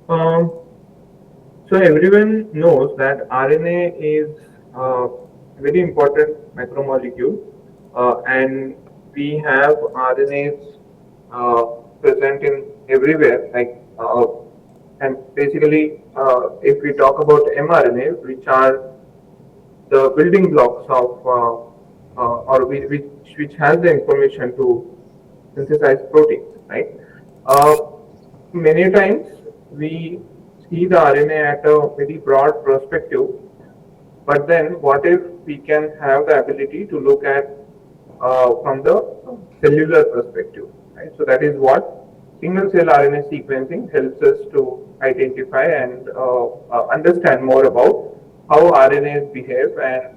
Um, so everyone knows that RNA is a very important macromolecule, and we have RNAs uh, present in everywhere. And basically, if we talk about mRNA, which are the building blocks of which has the information to synthesize proteins, right? Uh, Many times we see the RNA at a very broad perspective, but then what if we can have the ability to look at from the cellular perspective, right? So that is what single cell RNA sequencing helps us to identify and understand more about how RNAs behave and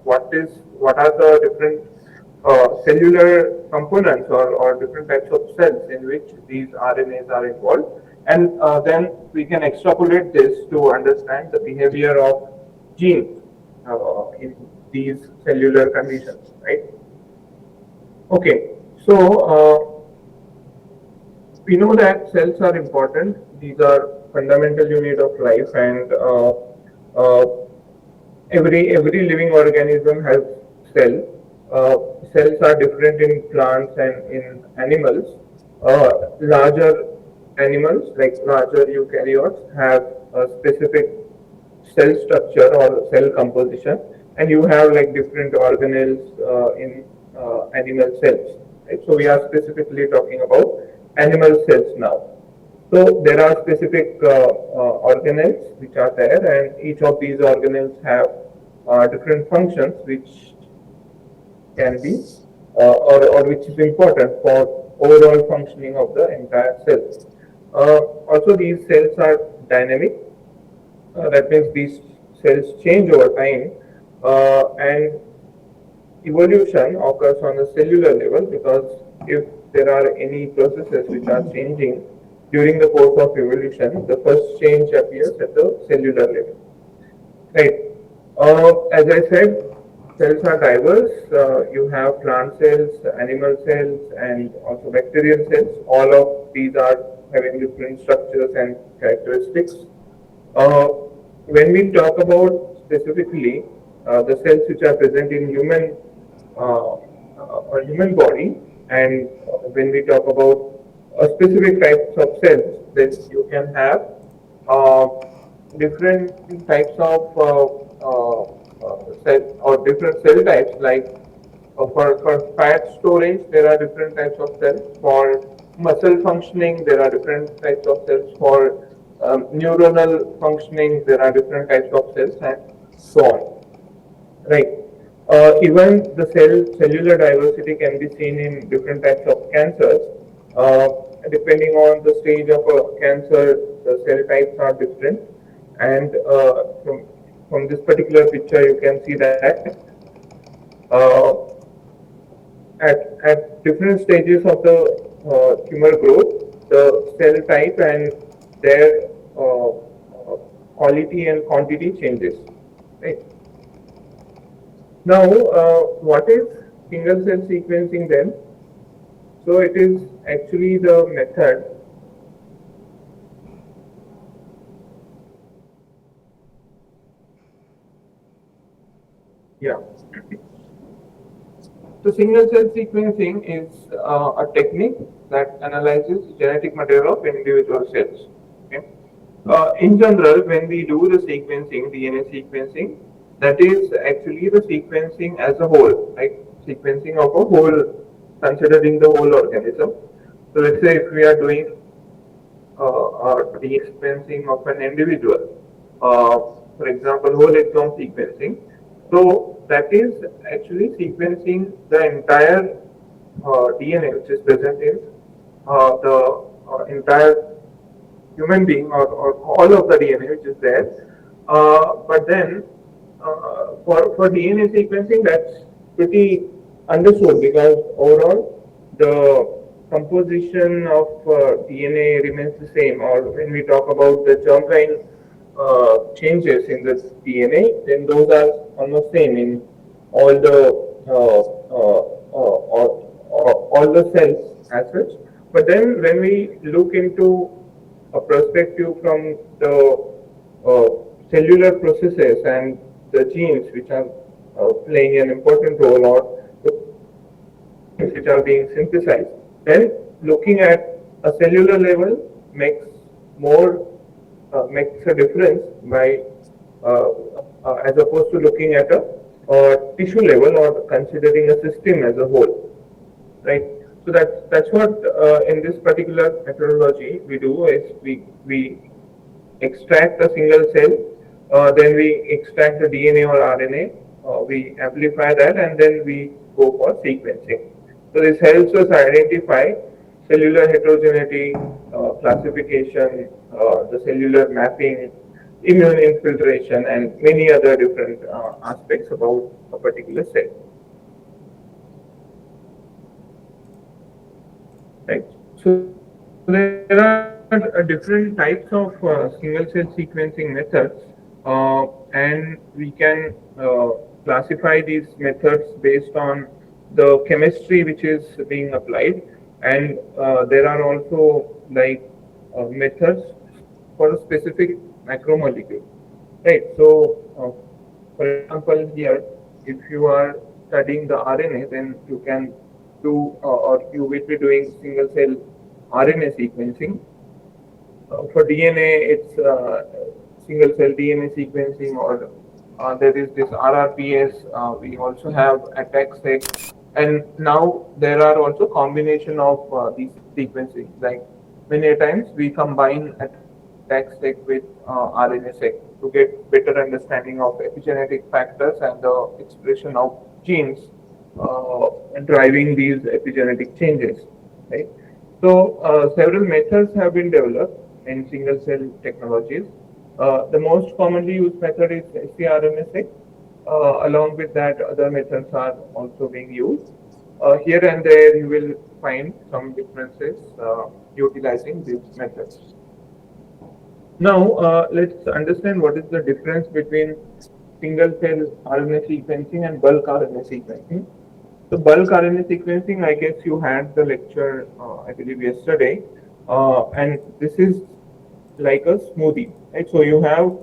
what are the different cellular components or different types of cells in which these RNAs are involved, and then we can extrapolate this to understand the behavior of genes in these cellular conditions, right? Okay, so we know that cells are important. These are fundamental unit of life, and uh, every living organism has cell. Uh, Cells are different in plants and in animals. Larger animals, like larger eukaryotes, have a specific cell structure or cell composition, and you have like different organelles in animal cells. Right? So we are specifically talking about animal cells now. So there are specific organelles which are there, and each of these organelles have different functions which can be or which is important for overall functioning of the entire cell. Also, these cells are dynamic. That means these cells change over time, and evolution occurs on the cellular level, because if there are any processes which are changing during the course of evolution, the first change appears at the cellular level. Right. As I said, cells are diverse. You have plant cells, animal cells, and also bacterial cells. All of these are having different structures and characteristics. Uh, when we talk about specifically the cells which are present in human body, and when we talk about specific types of cells, then you can have uh, different types of cell or different cell types. Like for fat storage, there are different types of cells. For muscle functioning, there are different types of cells. For neuronal functioning, there are different types of cells, and so on. Right. Even the cellular diversity can be seen in different types of cancers. Uh, Depending on the stage of a cancer, the cell types are different. And from this particular picture, you can see that uh, at different stages of the tumor growth, the cell type and their quality and quantity changes. Right. Now, what is single cell sequencing then? So it is actually the method. Yeah. So single cell sequencing is a technique that analyzes genetic material of individual cells. Okay. In general, when we do the sequencing, DNA sequencing, that is actually the sequencing as a whole, like sequencing of a whole, considering the whole organism. So let's say if we are doing the sequencing of an individual, for example, whole exome sequencing. So that is actually sequencing the entire DNA which is present in the entire human being, or all of the DNA which is there. But then for DNA sequencing, that's pretty understood, because overall the composition of DNA remains the same. Or when we talk about the germline changes in the DNA, then those are almost same in all the all the cells as such. But then when we look into a perspective from the uh, cellular processes and the genes which are playing an important role, or the proteins which are being synthesized, then looking at a cellular level more makes a difference by as opposed to looking at a tissue level or considering a system as a whole, right? So that's what in this particular methodology we do is we extract a single cell, then we extract the DNA or RNA, we amplify that, and then we go for sequencing. So this helps us identify cellular heterogeneity, classification, the cellular mapping, immune infiltration, and many other different aspects about a particular cell. Right. So there are different types of single cell sequencing methods, and we can classify these methods based on the chemistry which is being applied, and there are also like methods for a specific macromolecule. Right. So, for example, here, if you are studying the RNA, then you can do, or you will be doing single cell RNA sequencing. For DNA, it's single cell DNA sequencing, or there is this RRPS. We also have ATAC-seq, and now there are also combination of these sequencing. Like many times, we combine ATAC-seq with RNA-seq to get better understanding of epigenetic factors and the expression of genes driving these epigenetic changes, right? So several methods have been developed in single cell technologies. The most commonly used method is srNA-seq. Along with that, other methods are also being used. Here and there, you will find some differences utilizing these methods. Now, let's understand what is the difference between single cell RNA sequencing and bulk RNA sequencing. So bulk RNA sequencing, I guess you had the lecture, I believe yesterday, and this is like a smoothie, right? So you have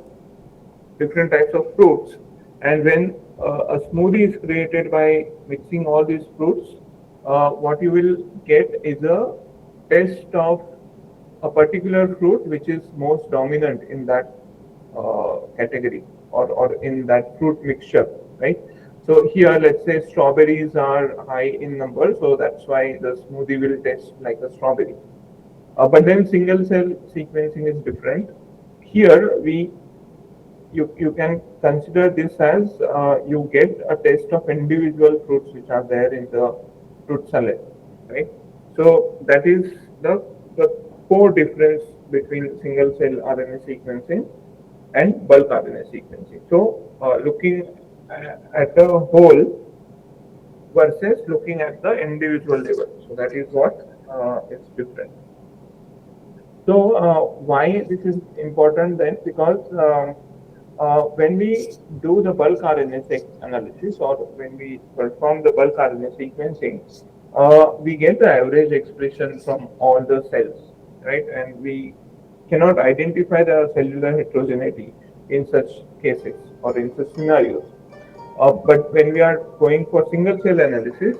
different types of fruits, and when a smoothie is created by mixing all these fruits, what you will get is a test of a particular fruit which is most dominant in that category, or in that fruit mixture, right? So here, let's say strawberries are high in number, so that's why the smoothie will taste like a strawberry. But then single cell sequencing is different. Here, you can consider this as you get a taste of individual fruits which are there in the fruit salad, right? So that is the core difference between single cell RNA sequencing and bulk RNA sequencing. So looking at the whole versus looking at the individual level. So that is what is different. So why this is important then? Because when we do the bulk RNA analysis, or when we perform the bulk RNA sequencing, we get the average expression from all the cells, right? And we cannot identify the cellular heterogeneity in such cases or in such scenarios. But when we are going for single cell analysis,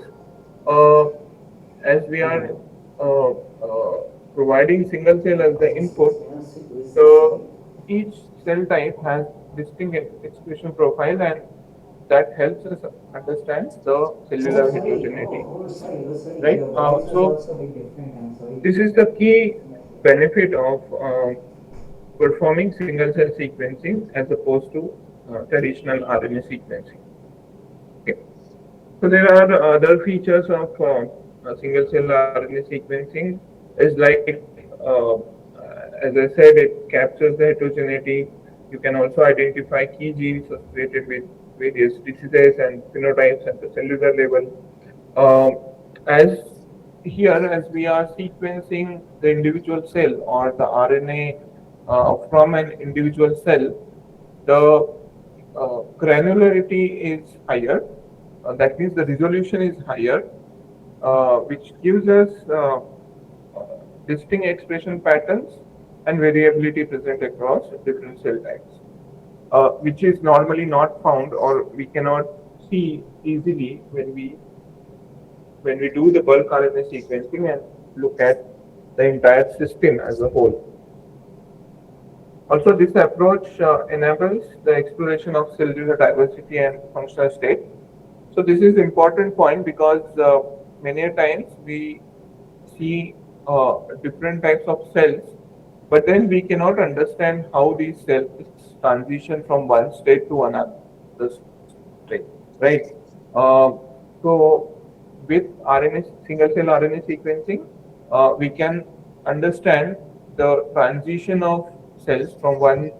uh, as we are providing single cell as the input, so each cell type has distinct expression profile, and that helps us understand the cellular heterogeneity, right? So this is the key benefit of performing single cell sequencing as opposed to traditional RNA sequencing. Okay. So there are other features of single cell RNA sequencing. Is like, as I said, it captures the heterogeneity. You can also identify key genes associated with various diseases and phenotypes at the cellular level. As here, as we are sequencing the individual cell or the RNA from an individual cell, the granularity is higher. That means the resolution is higher, which gives us distinct expression patterns and variability present across different cell types, which is normally not found or we cannot see easily when we do the bulk RNA sequencing and look at the entire system as a whole. Also, this approach enables the exploration of cellular diversity and functional state. So this is important point because many times we see different types of cells, but then we cannot understand how these cells transition from one state to another state, right? Uh, so with RNA single cell RNA sequencing, we can understand the transition of cells from one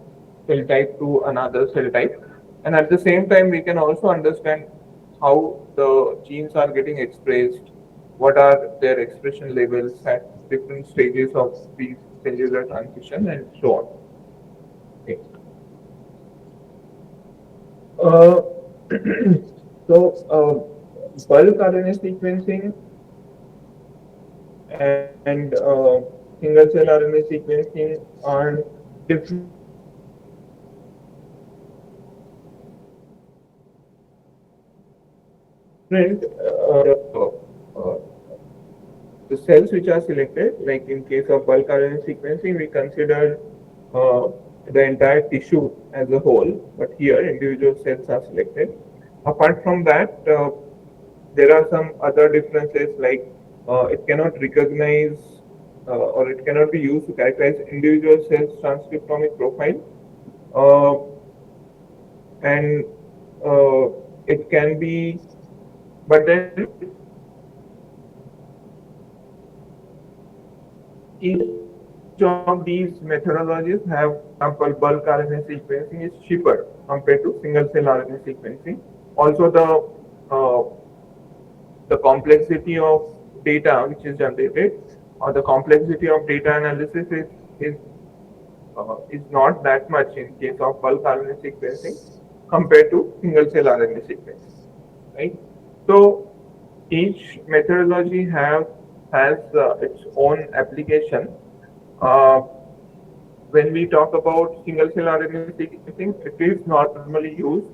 cell type to another cell type, and at the same time we can also understand how the genes are getting expressed, what are their expression levels at different stages of these cellular transition, and so on. Okay. Uh, so, bulk RNA sequencing and single cell RNA sequencing are different the cells which are selected, like in case of bulk RNA sequencing, we consider uh, the entire tissue as a whole, but here individual cells are selected. Apart from that, there are some other differences like it cannot recognize or it cannot be used to characterize individual cells transcriptomic profile, and it can be, but then each of these methodologies have, for example, bulk RNA sequencing is cheaper compared to single cell RNA sequencing. Also, the complexity of data which is generated or the complexity of data analysis is not that much in case of bulk RNA sequencing compared to single cell RNA sequencing, right? So each methodology has its own application. Uh, when we talk about single cell RNA sequencing, it is normally used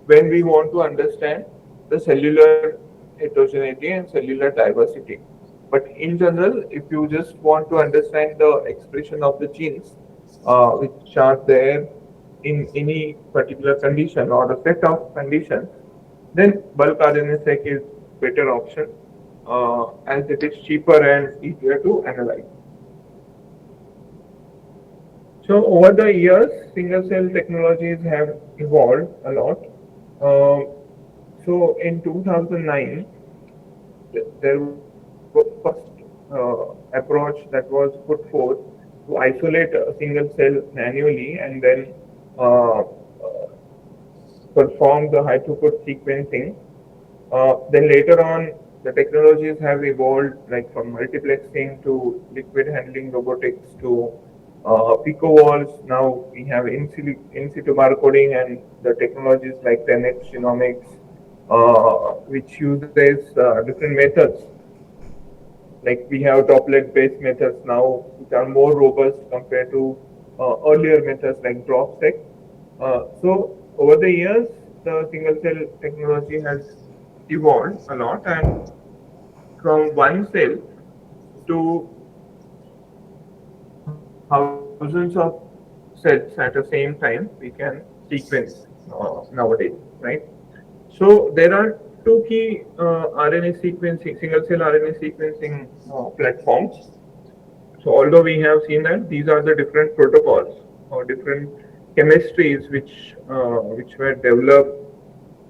when we want to understand the cellular heterogeneity and cellular diversity. But in general, if you just want to understand the expression of the genes which are there in any particular condition or a set of conditions, then bulk RNA-seq is better option as it is cheaper and easier to analyze. So over the years, single cell technologies have evolved a lot. Uh, so in 2009, there was first approach that was put forth to isolate a single cell manually and then perform the high throughput sequencing. Then later on, the technologies have evolved, like from multiplexing to liquid handling robotics to pico walls. Now we have in situ barcoding and the technologies like 10x genomics, which uses different methods. Like we have droplet-based methods now, which are more robust compared to earlier methods like dropsec. So over the years, the single cell technology has evolved a lot, and from one cell to thousands of cells at the same time, we can sequence nowadays, right? So there are two key RNA sequencing, single cell RNA sequencing platforms. So although we have seen that these are the different protocols or different chemistries which were developed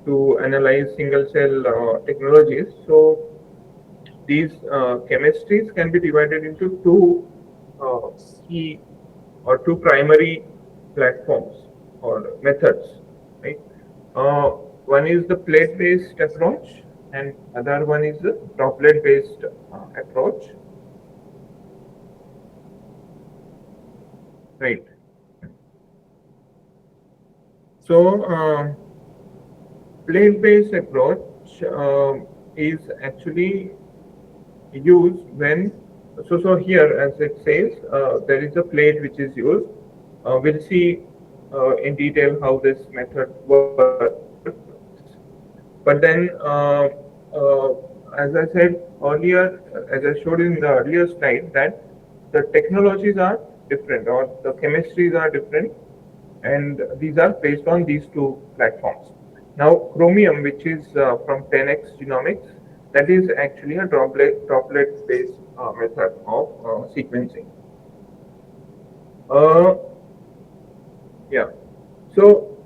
to analyze single cell technologies. So these chemistries can be divided into two uh, key or two primary platforms or methods, right? One is the plate-based approach, and other one is the droplet-based approach, right? So plate-based approach is actually used when So here, as it says, there is a plate which is used. We'll see in detail how this method works. But then, as I said earlier, as I showed in the earlier slide, that the technologies are different or the chemistries are different, and these are based on these two platforms. Now, Chromium, which is from 10x Genomics, that is actually a droplet-based method of sequencing. Uh, yeah. So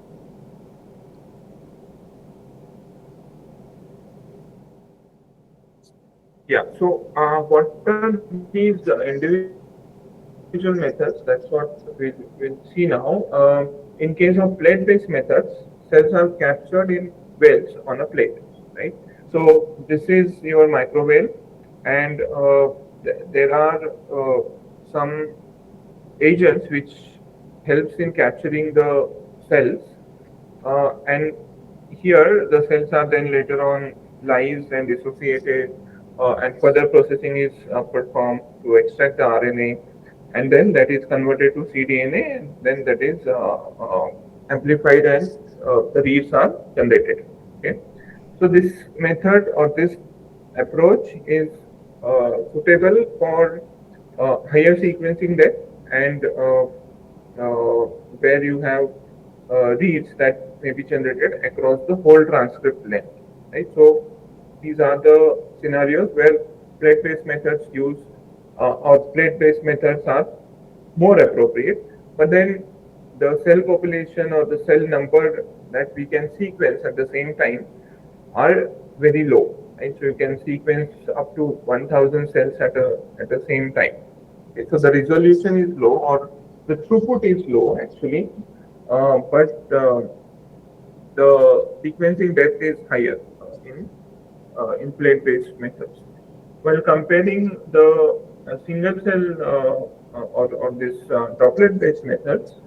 yeah. So what are these individual methods? That's what we'll see now. In case of plate-based methods, cells are captured in wells on a plate, right? So this is your microwave, and there are some agents which helps in capturing the cells, and here the cells are then later on lysed and dissociated, and further processing is performed to extract the RNA, and then that is converted to cDNA, and then that is amplified, and the reads are generated. Okay, so this method or this approach is suitable for higher sequencing depth, and where you have reads that may be generated across the whole transcript length, right? So these are the scenarios where plate-based methods use or plate-based methods are more appropriate. But then the cell population or the cell number that we can sequence at the same time are very low, right? So you can sequence up to 1,000 cells at the same time. Okay, so the resolution is low, or the throughput is low actually, but the sequencing depth is higher in plate-based methods. While comparing the single cell or this droplet-based methods,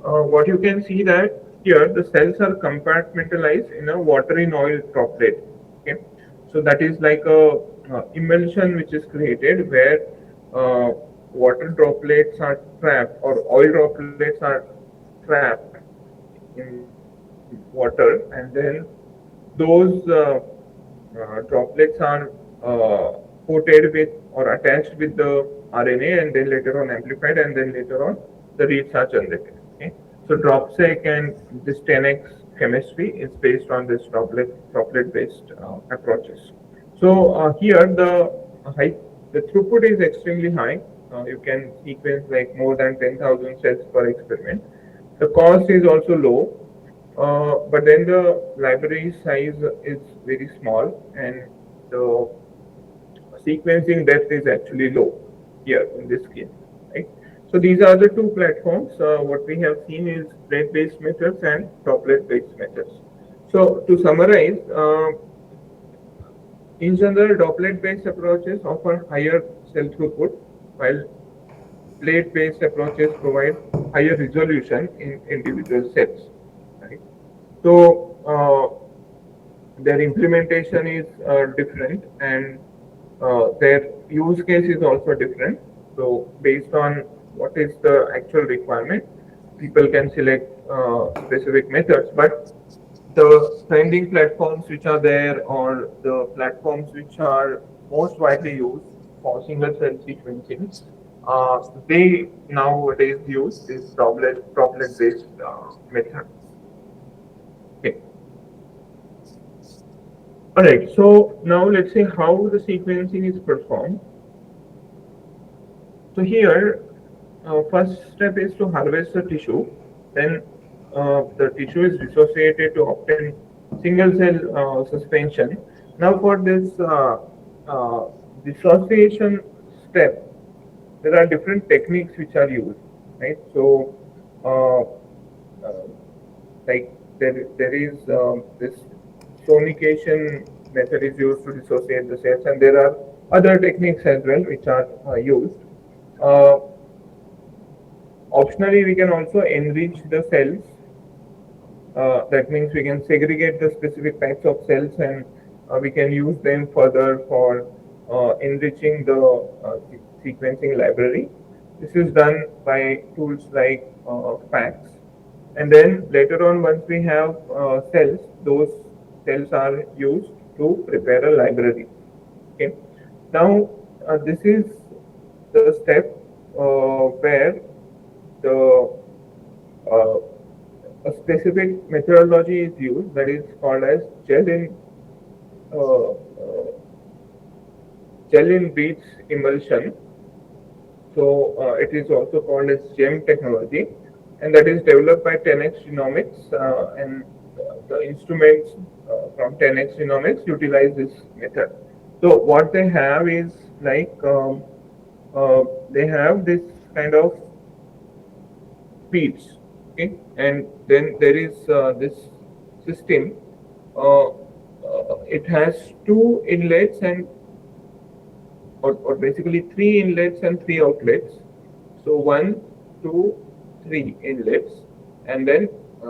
what you can see that here the cells are compartmentalized in a water in oil droplet. Okay, so that is like a emulsion which is created where uh, water droplets are trapped or oil droplets are trapped in water, and then those droplets are coated with or attached with the RNA, and then later on amplified, and then later on the reads are generated. Okay? So DropSeq and this 10x chemistry is based on this droplet based approaches. So here high, the throughput is extremely high. You can sequence like more than 10,000 cells per experiment. The cost is also low, but then the library size is very small, and the sequencing depth is actually low here in this case, right? So these are the two platforms. What we have seen is plate-based methods and droplet-based methods. So to summarize, in general, droplet-based approaches offer higher cell throughput, while plate-based approaches provide higher resolution in individual cells. Right? So their implementation is different, and their use case is also different. So based on what is the actual requirement, people can select specific methods. But the trending platforms which are there, or the platforms which are most widely used for single cell sequencing, they nowadays use this droplet based method. Okay. All right. So now let's see how the sequencing is performed. So here, first step is to harvest the tissue. Then the tissue is dissociated to obtain single cell suspension. Now for this dissociation step, there are different techniques which are used, right? So uh, uh, like there is this sonication method is used to dissociate the cells, and there are other techniques as well which are used. Uh, Optionally, we can also enrich the cells. That means we can segregate the specific types of cells, and we can use them further for enriching the sequencing library. This is done by tools like FACS. And then later on, once we have cells, those cells are used to prepare a library. Okay. Now, this is the step where the uh, a specific methodology is used that is called as uh, uh, gel in beads emulsion. So it is also called as GEM technology, and that is developed by 10x Genomics, and the instruments from 10x Genomics utilize this method. So what they have is like they have this kind of beads, okay, and then there is this system. It has two inlets and or basically three inlets and three outlets. So one, two, three inlets, and then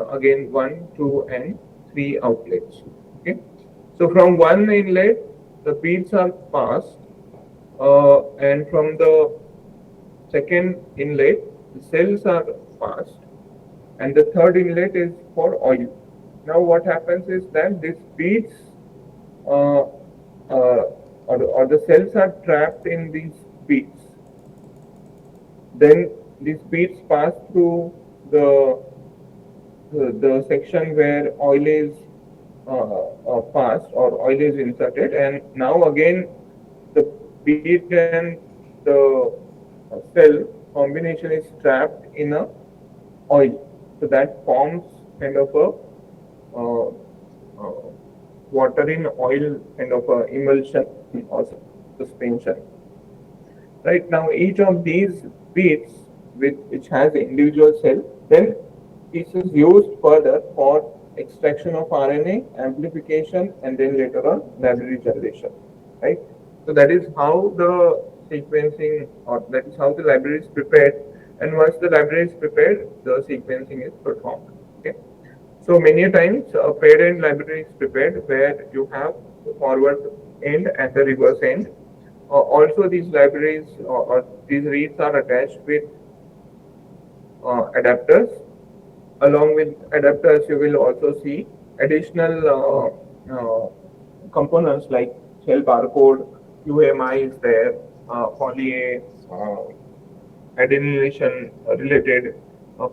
again one, two, and three outlets. Okay. So from one inlet, the beads are passed, and from the second inlet, the cells are passed, and the third inlet is for oil. Now, what happens is that these beads uh, or the cells are trapped in these beads. Then these beads pass through the section where oil is passed or oil is inserted, and now again the bead and the cell combination is trapped in a oil. So that forms kind of a water in oil kind of a emulsion or suspension. Right now, each of these beads, which has individual cell, then this is used further for extraction of RNA, amplification, and then later on library generation. Right. So that is how the sequencing, or that is how the library is prepared. And once the library is prepared, the sequencing is performed. Okay. So many times a paired end library is prepared where you have the forward end and the reverse end. Also, these libraries or these reads are attached with adapters. Along with adapters, you will also see additional components like shell barcode, UMI is there, poly A, adenylation related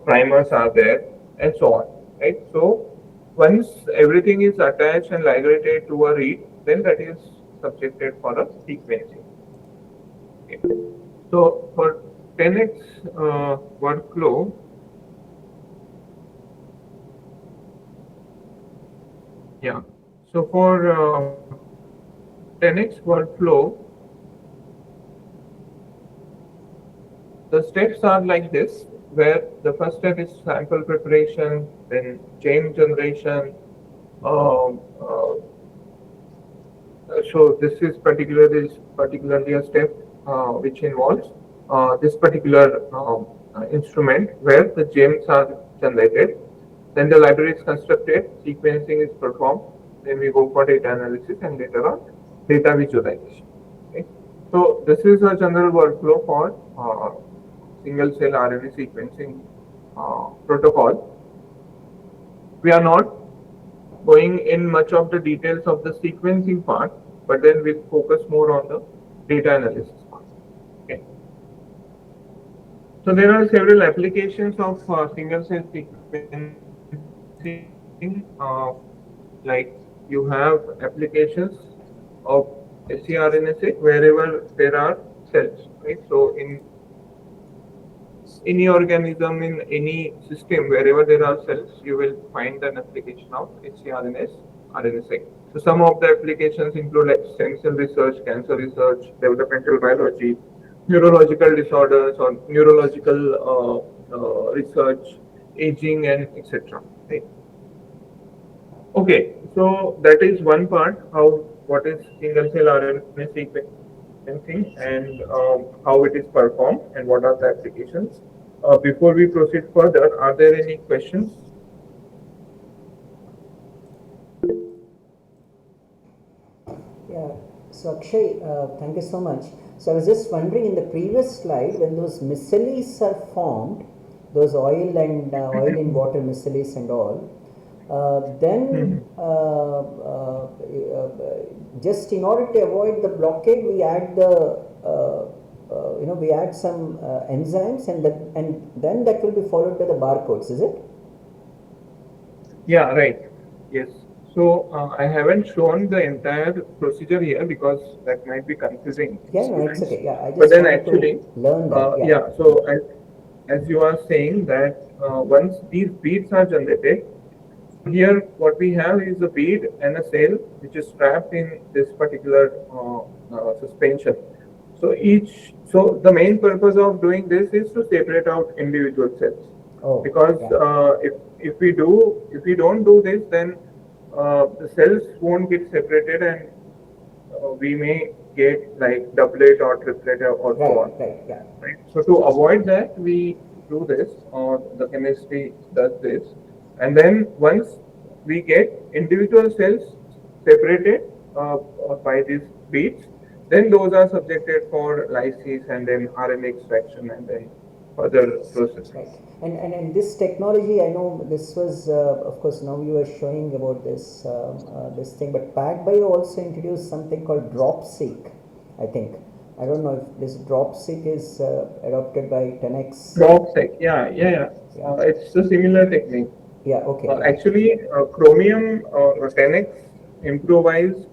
primers are there, and so on. Right. So once everything is attached and migrated to a read, then that is subjected for a sequencing. Okay. So for 10x workflow, yeah. So for 10x workflow, the steps are like this, where the first step is sample preparation, then chain generation. So this is particularly a step which involves this particular instrument where the gems are generated. Then the library is constructed, sequencing is performed, then we go for data analysis and later on data visualization. Okay. So this is a general workflow for single cell RNA sequencing protocol. We are not going in much of the details of the sequencing part, but then we'll focus more on the data analysis part. Okay. So there are several applications of single cell sequencing. Like you have applications of sRNA wherever there are cells, right? So in any organism, in any system, wherever there are cells, you will find an application of sRNA, RNA-seq. So some of the applications include like stem cell research, cancer research, developmental biology, neurological disorders or neurological research, aging, and etc. Right? Okay, so that is one part, what is single cell RNA sequencing and how it is performed and what are the applications. Before we proceed further, are there any questions? Yeah. So Akshay, thank you so much. So I was just wondering, in the previous slide, when those micelles are formed, those oil and oil in water micelles and all, then just in order to avoid the blockade, we add the we add some enzymes, and then that will be followed by the barcodes, is it? Yeah, right. Yes. So I haven't shown the entire procedure here because that might be confusing to Yeah, no, it's students. okay. Yeah, I But just then wanted to actually, learn that. Yeah. yeah. So as you are saying that once these beads are generated, so here what we have is a bead and a cell which is trapped in this particular suspension. So the main purpose of doing this is to separate out individual cells, Oh, because yeah. if we don't do this, then the cells won't get separated, and we may get like doublet or triplet or so Right, on. right, yeah. Right. So to avoid that, we do this, or the chemistry does this, and then once we get individual cells separated by these beads, then those are subjected for lysis and then RNA extraction and then further processing. Right. And this technology, I know this was, of course, now you are showing about this thing, but PacBio also introduced something called DropSeq, I think. I don't know if this DropSeq is adopted by 10x. Dropsec, yeah. Yeah. It's a similar technique. Yeah, okay, yeah. Actually, Chromium or 10x improvised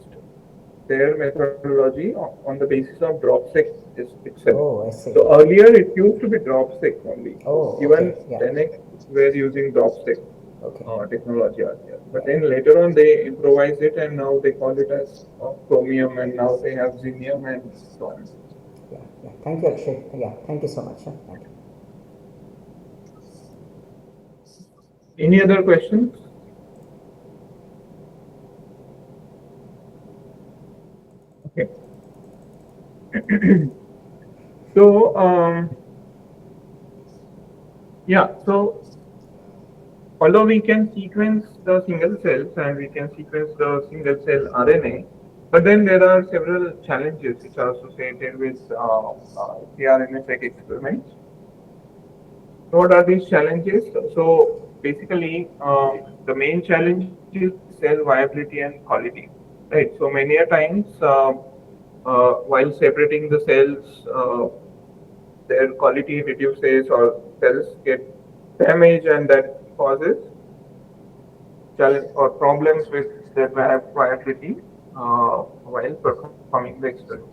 their methodology on the basis of dropsec itself. Oh, I see. So earlier it used to be dropsec only. So Oh, even okay, yeah. 10x were using dropsec Okay. technology earlier. But Yeah. then later on they improvised it and now they call it as Chromium, and now they have Xenium and so on. Yeah, yeah. Thank you, Akshay. Yeah, thank you so much. Thank you. Any other questions? Okay. So yeah, so although we can sequence the single cells and we can sequence the single cell RNA, but then there are several challenges which are associated with tRNA-seq experiments. What are these challenges? So basically, the main challenge is cell viability and quality. Right. So many a times, while separating the cells, their quality reduces or cells get damaged, and that causes challenge or problems with their viability while performing the experiment.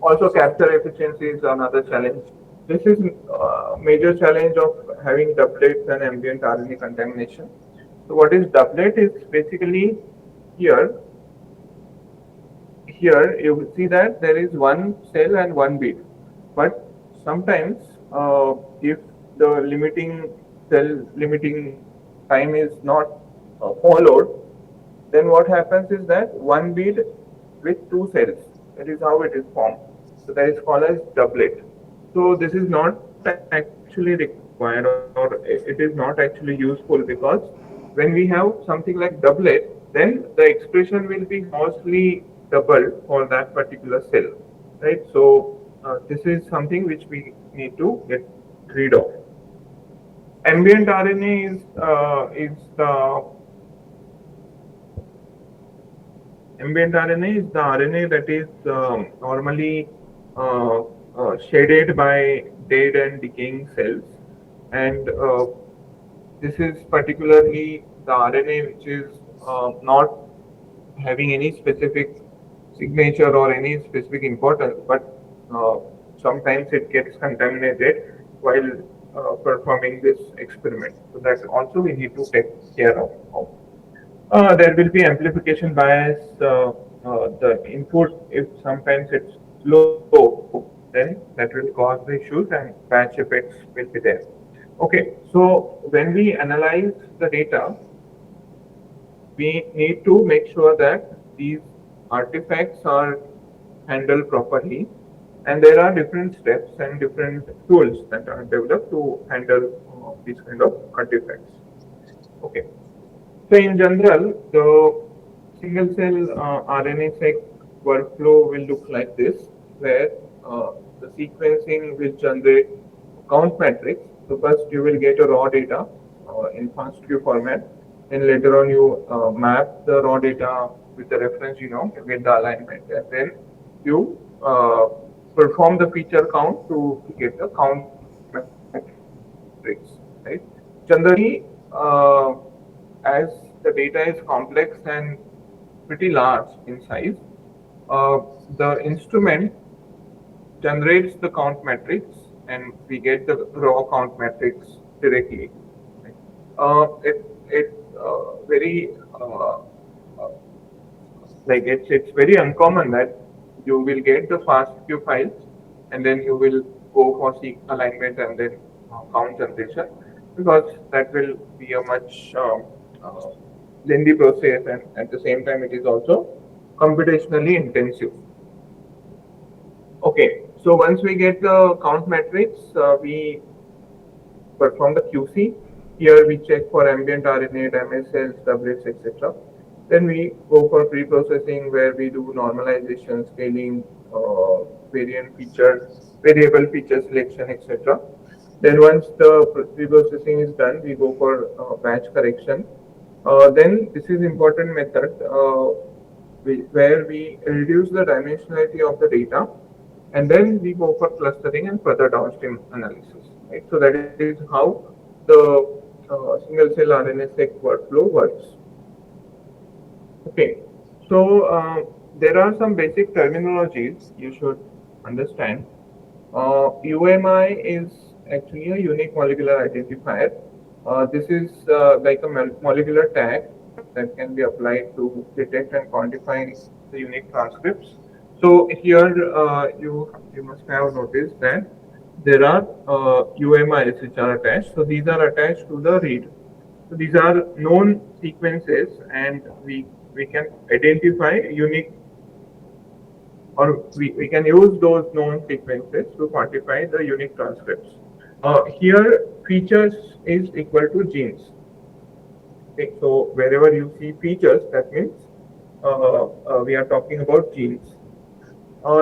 Also, capture efficiency is another challenge. This is a major challenge of having doublets and ambient RNA contamination. So, what is doublet is basically here. Here you will see that there is one cell and one bead, but sometimes if the limiting time is not followed, then what happens is that one bead with two cells, that is how it is formed. So that is called as doublet. So this is not actually required, or it is not actually useful, because when we have something like doublet, then the expression will be mostly doubled for that particular cell, right? So this is something which we need to get rid of. Ambient RNA is the RNA that is normally shaded by dead and decaying cells, and this is particularly the RNA which is not having any specific signature or any specific importance, but uh, sometimes it gets contaminated while performing this experiment. So that also we need to take care of. There will be amplification bias. The input, if sometimes it's low, then that will cause the issues and patch effects will be there. Okay, so when we analyze the data, we need to make sure that these artifacts are handled properly, and there are different steps and different tools that are developed to handle these kind of artifacts. Okay, so in general, the single cell RNA-seq workflow will look like this, where the sequencing will generate count matrix. So first you will get a raw data in FastQ format, and later on you map the raw data with the reference genome, you get the alignment, and then you perform the feature count to get the count matrix, right? Generally, as the data is complex and pretty large in size, uh, the instrument generates the count matrix and we get the raw count matrix directly. Right? It very like it's very uncommon that you will get the FastQ files and then you will go for seek alignment and then count generation, because that will be a much uh, lengthy process, and at the same time it is also computationally intensive. Okay, so once we get the count matrix, we perform the QC. Here we check for ambient RNA, damaged cells, doublets, etc. Then we go for pre-processing where we do normalization, scaling, variant feature, variable feature selection, etc. Then once the pre-processing is done, we go for batch correction. Then this is important method where we reduce the dimensionality of the data, and then we go for clustering and further downstream analysis. Right? So that is how the single cell RNA-seq workflow works. Okay, so there are some basic terminologies you should understand. UMI is actually a unique molecular identifier. This is like a molecular tag that can be applied to detect and quantify the unique transcripts. So here you must have noticed that there are UMIs which are attached. So these are attached to the read. So these are known sequences, and we can identify unique, or we can use those known sequences to quantify the unique transcripts. Here, features is equal to genes. Okay, so wherever you see features, that means we are talking about genes.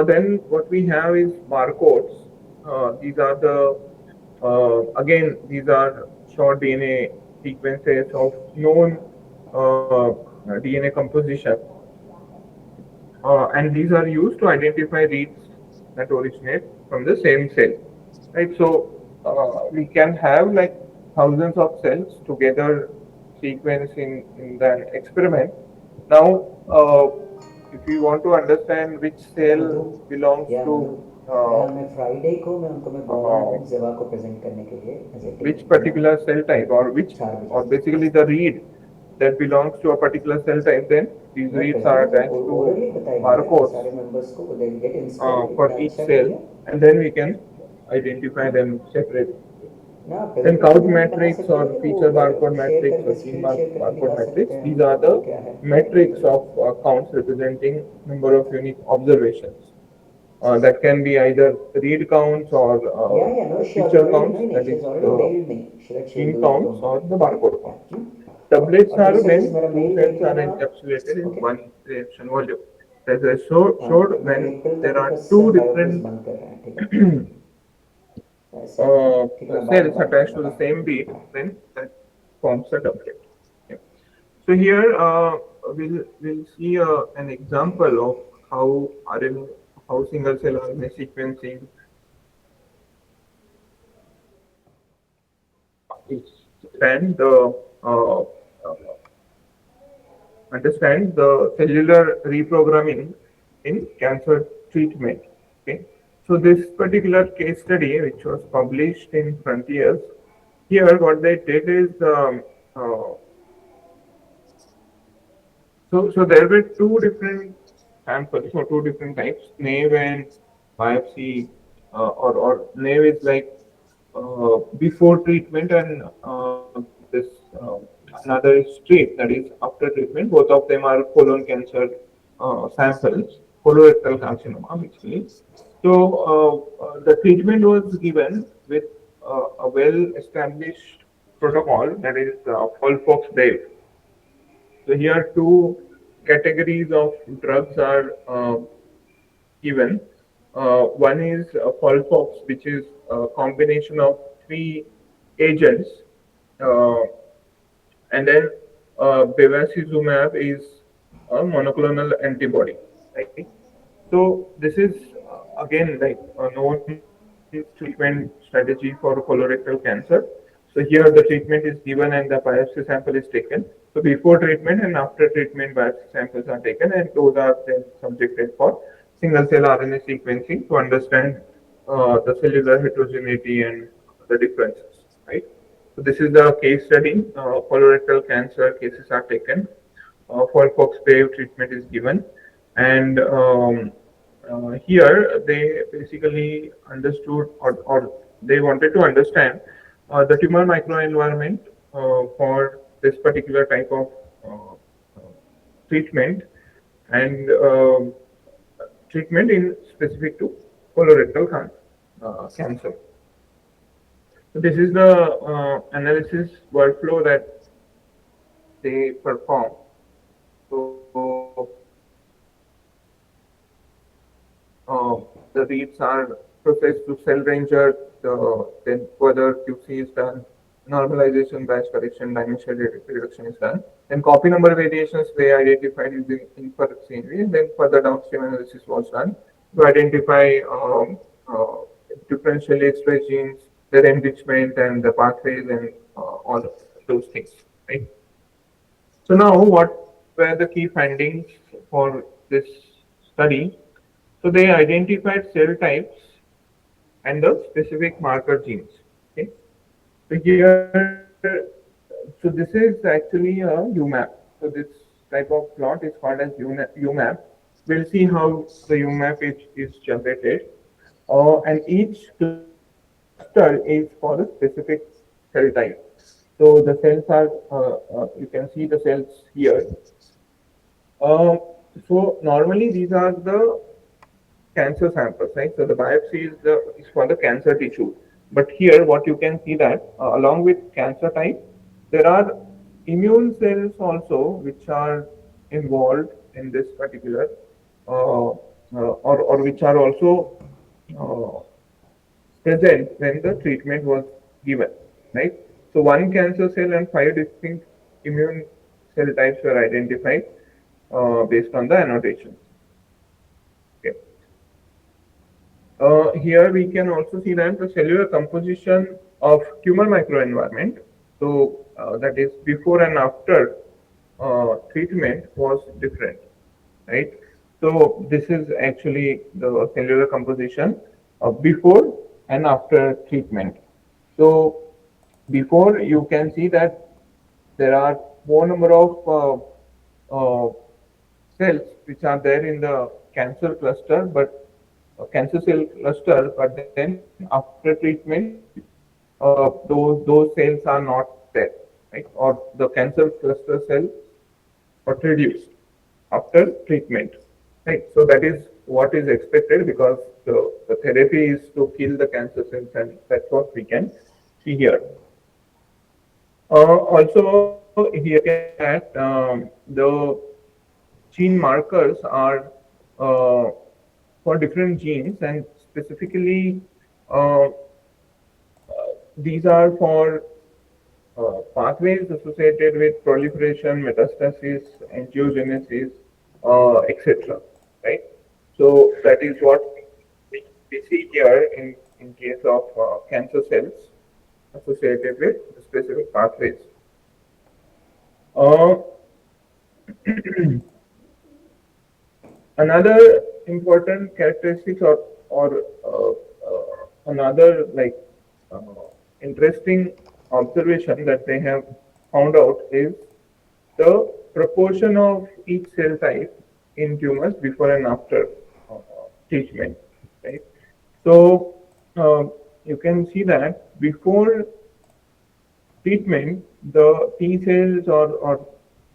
Then what we have is barcodes. These are the again, these are short DNA sequences of known DNA composition, and these are used to identify reads that originate from the same cell. Right, so we can have like thousands of cells together sequence in the experiment. Now, if you want to understand which cell Madhu, belongs या to Madhu, uh, मैं Friday को मैं बोल रहा uh, हूँ जेवा को present करने के लिए एज ए टीम, which है ना? particular cell type, or which, 4 बजे or basically the read that belongs to a particular cell type, then these मैं reads are present attached to orally बताएंगे क्या barcodes सारे मेंबर्स को, दे गेट इंस्पायर्ड, for इतना each अच्छा cell, idea and then we can identify them separately. ना? Then presentation count में भी बना matrix सकते हैं, or लेकिन feature barcode वो शेयर matrix or करके gene स्क्रीन शेयर करके barcode दिखा सकते matrix, हैं these हम are लोग को the क्या है, metrics of counts representing number of unique observations. That can be either read counts or या no she feature already, counts, नहीं that she is is already the mailed me, she will gene do it, counts don't or worry, the barcode या counts. Doublets और are this is when मेरा two mail देख cells are लेना, encapsulated in okay? one reaction volume. As I showed मैं when अप्रैल there are 31 से two बायोक्लूज different बंद कर रहे हैं, ठीक है? ऐसे, ठीक है, मैं बाद में cells बात attached करूँगा, to the bye same bead, bye. then that forms a doublet. Okay. So here we'll see an example of how RNA, how single cell RNA sequencing is understand the cellular reprogramming in cancer treatment. Okay, so this particular case study, which was published in Frontiers, here what they did is uh, so there were two different samples, or two different types, naive and biopsy, or naive is like before treatment, and this another is treat, that is after treatment. Both of them are colon cancer samples, colorectal carcinoma basically. So the treatment was given with a well-established protocol, that is FOLFOX-DAVE. So here two categories of drugs are given. One is Folfox, which is a combination of three agents, uh, and then bevacizumab is a monoclonal antibody, right? So this is again like a known treatment strategy for colorectal cancer. So here the treatment is given and the biopsy sample is taken. So before treatment and after treatment biopsy samples are taken, and those are then subjected for single cell RNA sequencing to understand the cellular heterogeneity and the differences, right? So this is the case study. Colorectal cancer cases are taken. For Fox-Wave treatment is given, and here they basically understood or they wanted to understand the tumor microenvironment for this particular type of treatment and treatment in specific to colorectal cancer. So this is the analysis workflow that they perform. So the reads are processed to cell ranger, then further QC is done, normalization, batch correction, dimension reduction is done. Then copy number variations they identified using inference series, then further downstream analysis was done to identify differentially expressed genes, their enrichment and the pathways and all of those things, right? So now what were the key findings for this study? So they identified cell types and the specific marker genes. Okay. So here, so this is actually a UMAP. So this type of plot is called as UMAP. We'll see how the UMAP is generated. And each cluster is for a specific cell type. So the cells are, you can see the cells here. Uh, so normally these are the cancer samples, right? So the biopsy is for the cancer tissue. But here, what you can see that along with cancer type, there are immune cells also which are involved in this particular, or which are also uh, present when the treatment was given, right? So one cancer cell and five distinct immune cell types were identified based on the annotations. Okay. Here we can also see that the cellular composition of tumor microenvironment, so that is before and after treatment was different, right? So this is actually the cellular composition of before and after treatment. So before you can see that there are more number of cells which are there in the cancer cluster, but cancer cell cluster, but then after treatment, those cells are not there, right? Or the cancer cluster cells got reduced after treatment, right? So that is what is expected because the therapy is to kill the cancer cells, and that's what we can see here. Also, here we can see that the gene markers are for different genes, and specifically these are for pathways associated with proliferation, metastasis, angiogenesis, etc. Right? So that is what we see here in case of cancer cells associated with specific pathways. Uh, Another important characteristics or another like uh, interesting observation that they have found out is the proportion of each cell type in tumors before and after uh, treatment, right? So you can see that before treatment, the T cells or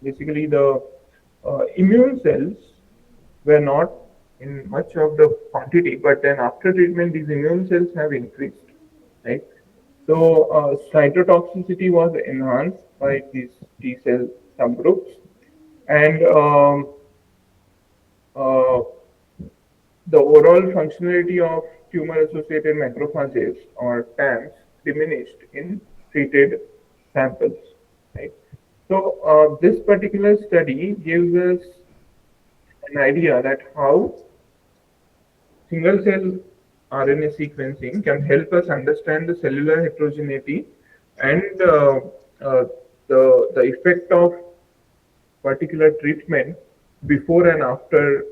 basically the immune cells were not in much of the quantity, but then after treatment, these immune cells have increased, right? So cytotoxicity was enhanced by these T cell subgroups, and uh, the overall functionality of tumor-associated macrophages or TAMs diminished in treated samples. Right. So this particular study gives us an idea that how single cell RNA sequencing can help us understand the cellular heterogeneity and the effect of particular treatment before and after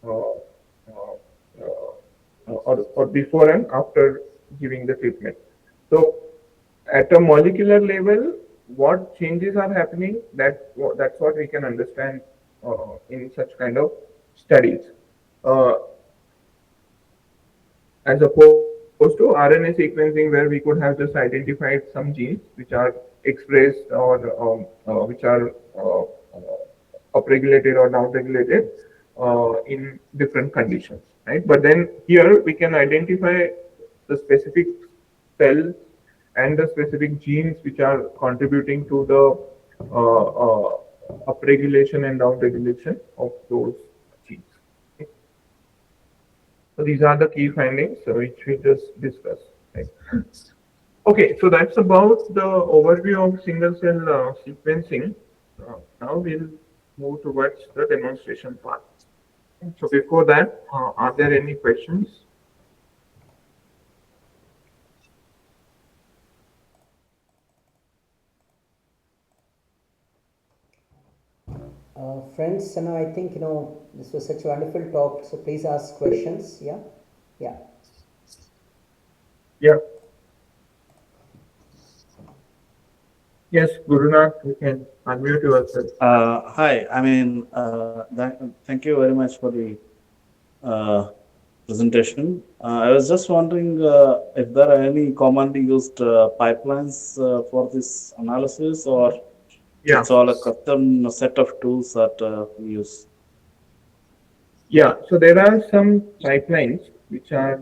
uh, uh, or before and after giving the treatment. So at a molecular level, what changes are happening, that's what we can understand in such kind of studies. Uh, as opposed to RNA sequencing where we could have just identified some genes which are expressed or which are upregulated or downregulated in different conditions, right? But then here we can identify the specific cells and the specific genes which are contributing to the upregulation and downregulation of those genes. So these are the key findings which we just discussed. Right? Okay, so that's about the overview of single cell sequencing. Now we'll move towards the demonstration part. So before that, are there any questions? Friends, I think this was such a wonderful talk. So please ask questions. Yeah, yeah. Yeah. Yes, Gurunath, you can unmute yourself. Hi, I mean, thank you very much for the uh, presentation. I was just wondering if there are any commonly used pipelines for this analysis, or Yeah. it's all a custom set of tools that we use. Yeah, so there are some pipelines which are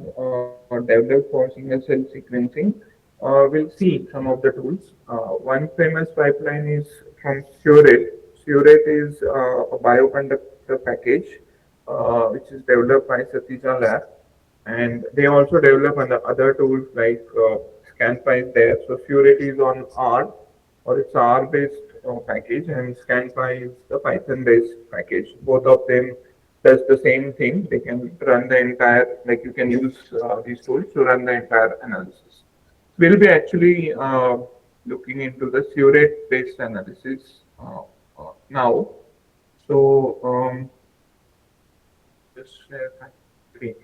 developed for single cell sequencing. We'll see some of the tools. One famous pipeline is from Surate. Surate is a bioconductor package which is developed by Satija Lab. And they also develop other tools like ScanPy is there. So Surate is on R, or it's a R-based package, and ScanPy is the Python-based package. Both of them does the same thing. They can run the entire, like you can use these tools to run the entire analysis. We'll be actually looking into the Surate-based analysis now. So just share my screen.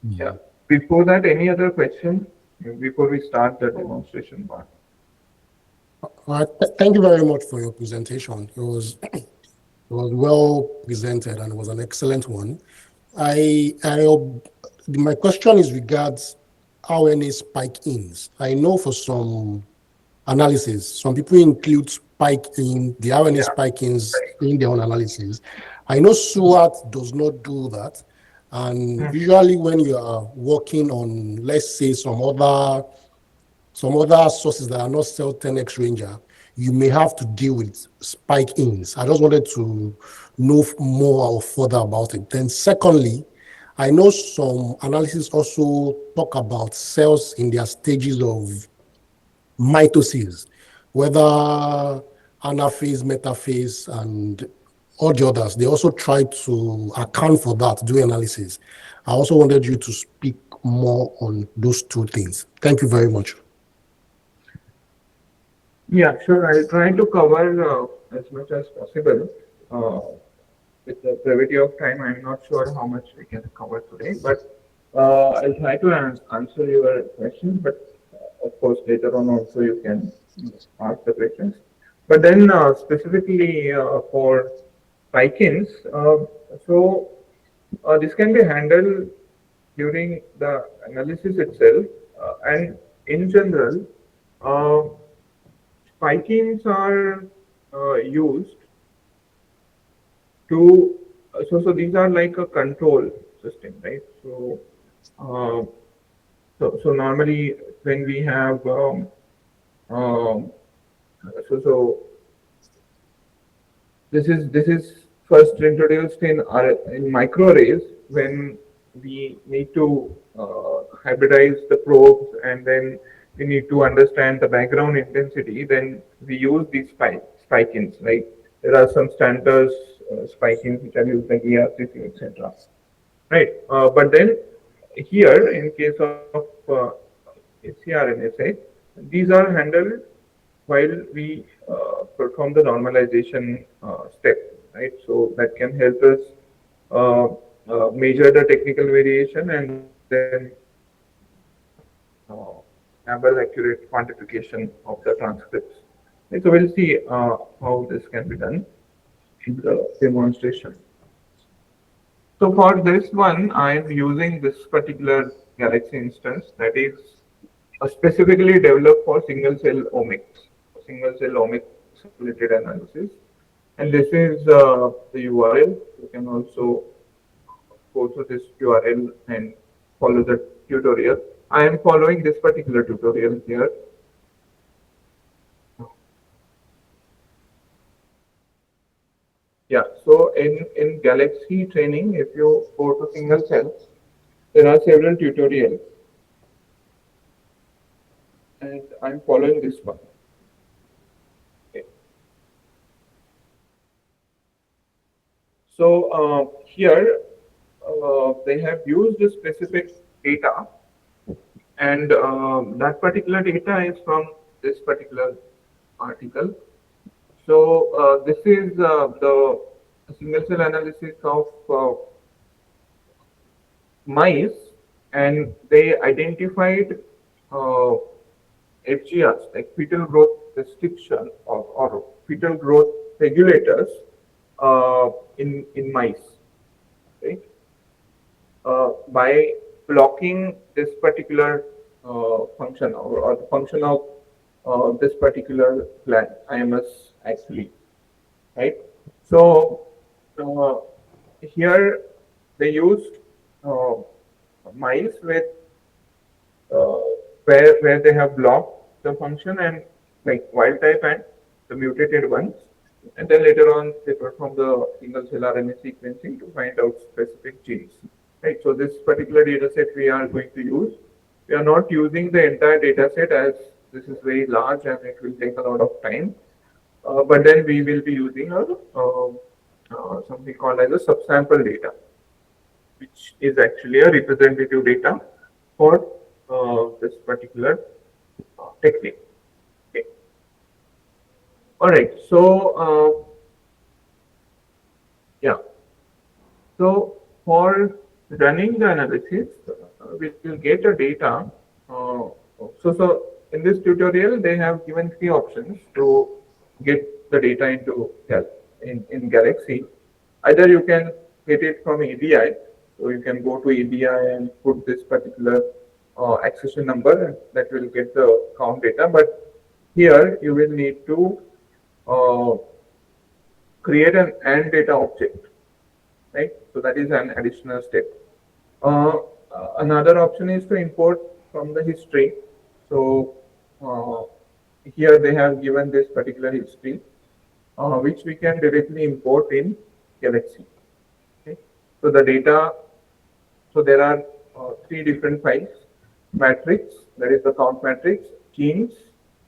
Yeah. Before that, any other question before we start the demonstration part? Thank you very much for your presentation. It was well presented and it was an excellent one. My question is regards RNA spike-ins. I know for some analysis, some people include spike-in, the RNA spike-ins in their own analysis. I know SWOT does not do that. And usually when you are working on, let's say, some other sources that are not cell 10x ranger, you may have to deal with spike-ins. I just wanted to know more or further about it. Then secondly, I know some analysis also talk about cells in their stages of mitosis, whether anaphase, metaphase, and all the others. They also try to account for that, do analysis. I also wanted you to speak more on those two things. Thank you very much. Yeah, sure. I'll try to cover as much as possible. With the brevity of time, I'm not sure how much we can cover today, but I'll try to answer your questions. But of course, later on also you can ask the questions. But then specifically for Pikins, so this can be handled during the analysis itself, and in general. Uh, Spikings are used to, so these are like a control system, right? So Uh, so normally when we have um, so this is first introduced in microarrays when we need to hybridize the probes, and then we need to understand the background intensity. Then we use these spike-ins, right? There are some standards spike-ins which are used like ERCC, etc. Right, but then here in case of HCRNSA, these are handled while we perform the normalization step, right? So that can help us uh, measure the technical variation and then uh, have an accurate quantification of the transcripts. Right, so we'll see how this can be done in the demonstration. So for this one, I'm using this particular Galaxy instance that is specifically developed for single cell omics related analysis. And this is the URL. You can also go to this URL and follow the tutorial. I am following this particular tutorial here. Yeah, so in Galaxy training, if you go to single cell, there are several tutorials, and I'm following this one. Okay. So here they have used a specific data, and that particular data is from this particular article. So this is the single cell analysis of mice, and they identified uh, FGRs, like fetal growth restriction, or fetal growth regulators in mice, right? By blocking this particular function, or the function of this particular gland, IMS actually, right? So uh, here they used uh, mice with uh, where they have blocked the function, and like wild type and the mutated ones, and then later on they perform the single cell RNA sequencing to find out specific genes. Right. So this particular data set we are going to use. We are not using the entire data set as this is very large and it will take a lot of time. But then we will be using something called as a subsample data, which is actually a representative data for this particular technique. Okay. All right. So yeah. So for running the analysis, we will get a data. Uh, so in this tutorial, they have given three options to get the data into in Galaxy. Either you can get it from ABI, so you can go to ABI and put this particular accession number, and that will get the count data. But here you will need to uh, create an AND data object, right? So that is an additional step. Another option is to import from the history. So uh, here they have given this particular history, which we can directly import in Galaxy. Okay. So the data, so there are three different files: matrix, that is the count matrix, genes,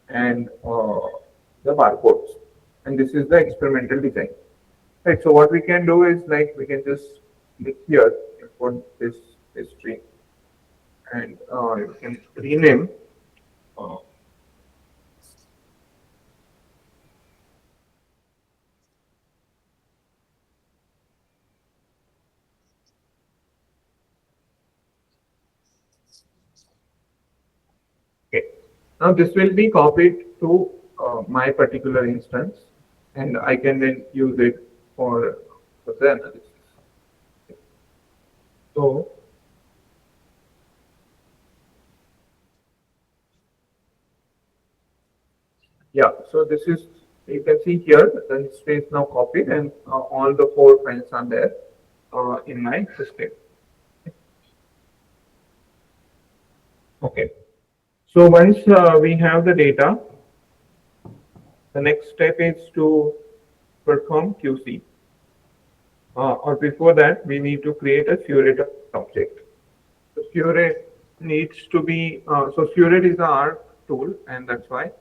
and the barcodes. And this is the experimental design. Right. So what we can do is like we can just click here, import this history, and you can rename. Uh, okay. Now this will be copied to my particular instance, and I can then use it for the analysis. So yeah, so this is, you can see here the history is now copied, and all the four files are there in my system. Okay. So once we have the data, the next step is to perform QC. Or before that, we need to create a curate object. So curate needs to be, so curate is our tool, and that's why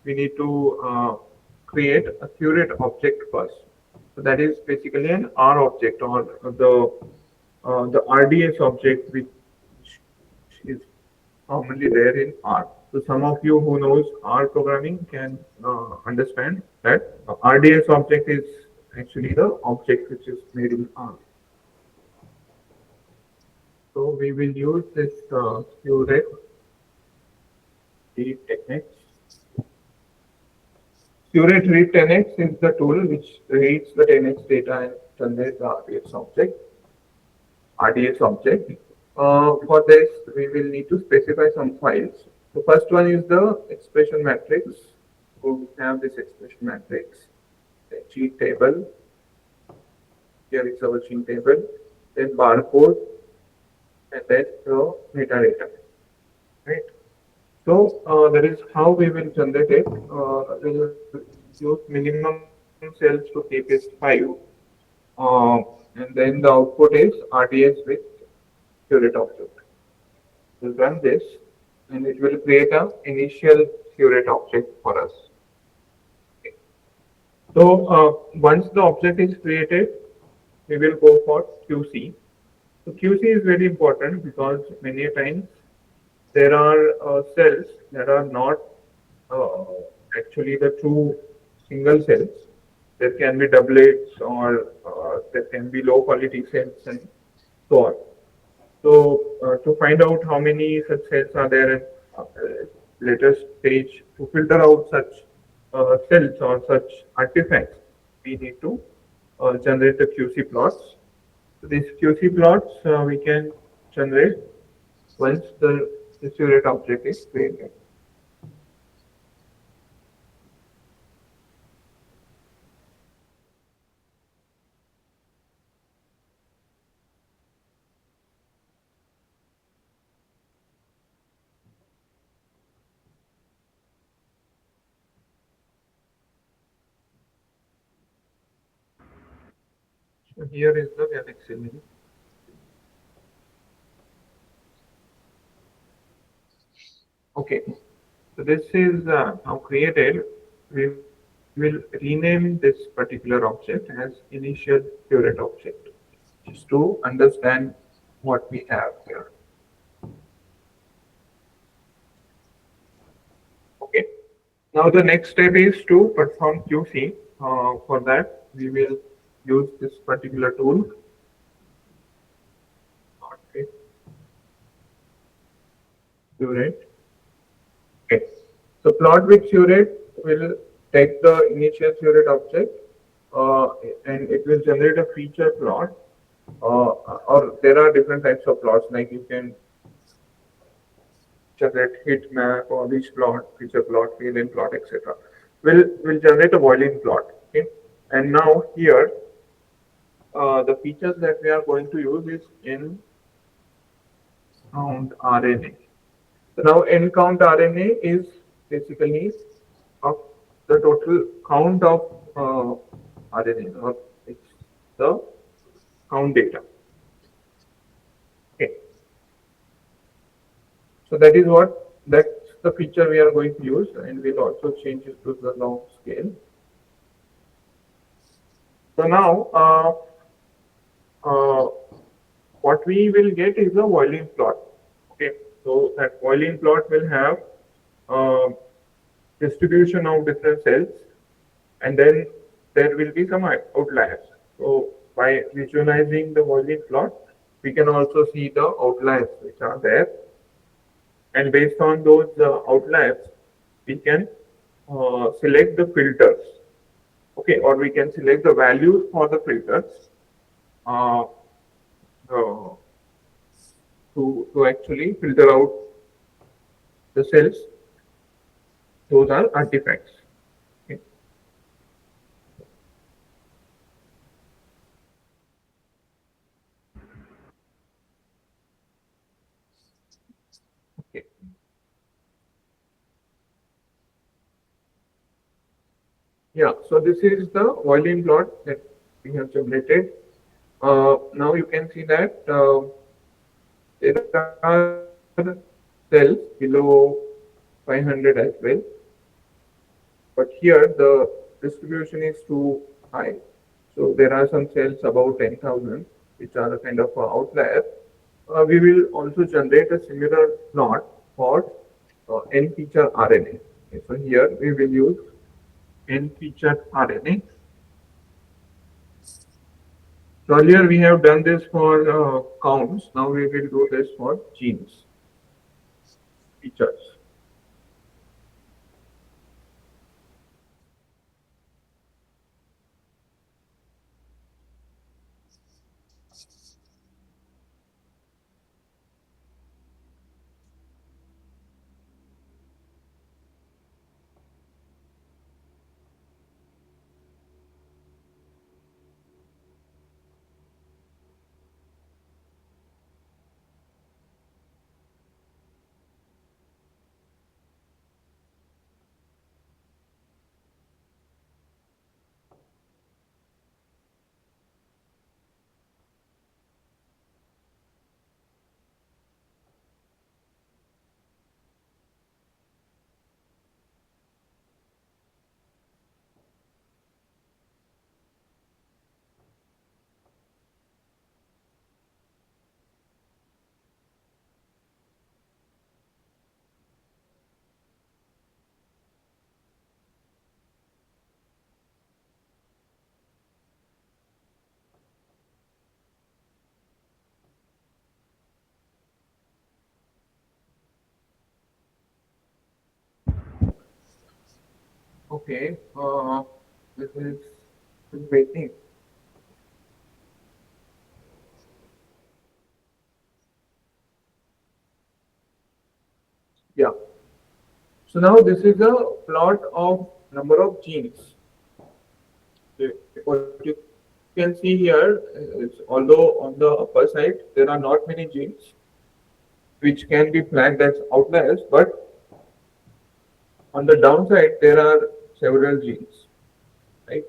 we need to create a curate object first. So that is basically an R object, or the RDS object, which is commonly there in R. So some of you who knows R programming can understand that RDS object is actually the object which is made in R. So we will use this curate read techniques. Curate read 10x is the tool which reads the 10x data and generates the RDS object. For this, we will need to specify some files. The first one is the expression matrix. So we have this expression matrix, the cheat table. Here is our cheat table. Then barcode, and then the metadata. Right. So that is how we will generate it. We will use minimum cells to keep it 5. And then the output is RDS with curate object. We'll run this, and it will create a initial curate object for us. Okay. So once the object is created, we will go for QC. So QC is very important because many times there are cells that are not uh, actually the true single cells. There can be doublets, or there can be low quality cells, and so on. So to find out how many such cells are there at later stage, to filter out such cells or such artifacts, we need to generate the QC plots. So these QC plots we can generate once the curate object is created. So here is the galaxy link. Okay, so this is now created. We will rename this particular object as initial curate object, just to understand what we have here. Okay, now the next step is to perform QC. For that, we will use this particular tool. Okay, curate. Okay. So plot with curate will take the initial curate object uh, and it will generate a feature plot. Or there are different types of plots, like you can generate heat map or reach plot, feature plot, fill-in plot, etc. Will generate a Boolean plot. Okay. And now here the features that we are going to use is in count RNA. So now n count RNA is basically of the total count of RNA, or it's the count data. Okay. So that is that's the feature we are going to use, and we'll also change it to the log scale. So now uh, what we will get is a Boolean plot. Okay, so that Boolean plot will have uh, distribution of different cells, and then there will be some outliers. So by visualizing the Boolean plot, we can also see the outliers which are there, and based on those outliers, we can select the filters. Okay, or we can select the values for the filters uh, uh, to actually filter out the cells. Those are artifacts. Okay. Okay. Yeah, so this is the volume plot that we have generated. Now you can see that there are cells below 500 as well, but here the distribution is too high. So there are some cells above 10,000, which are a kind of outlier. We will also generate a similar plot for N feature RNA. Okay, so here we will use N feature RNA. So earlier we have done this for counts. Now we will do this for genes features. Okay, this is waiting. Yeah. So now this is a plot of number of genes. Okay, what you can see here is although on the upper side there are not many genes which can be flagged as outliers, but on the downside there are several genes, right?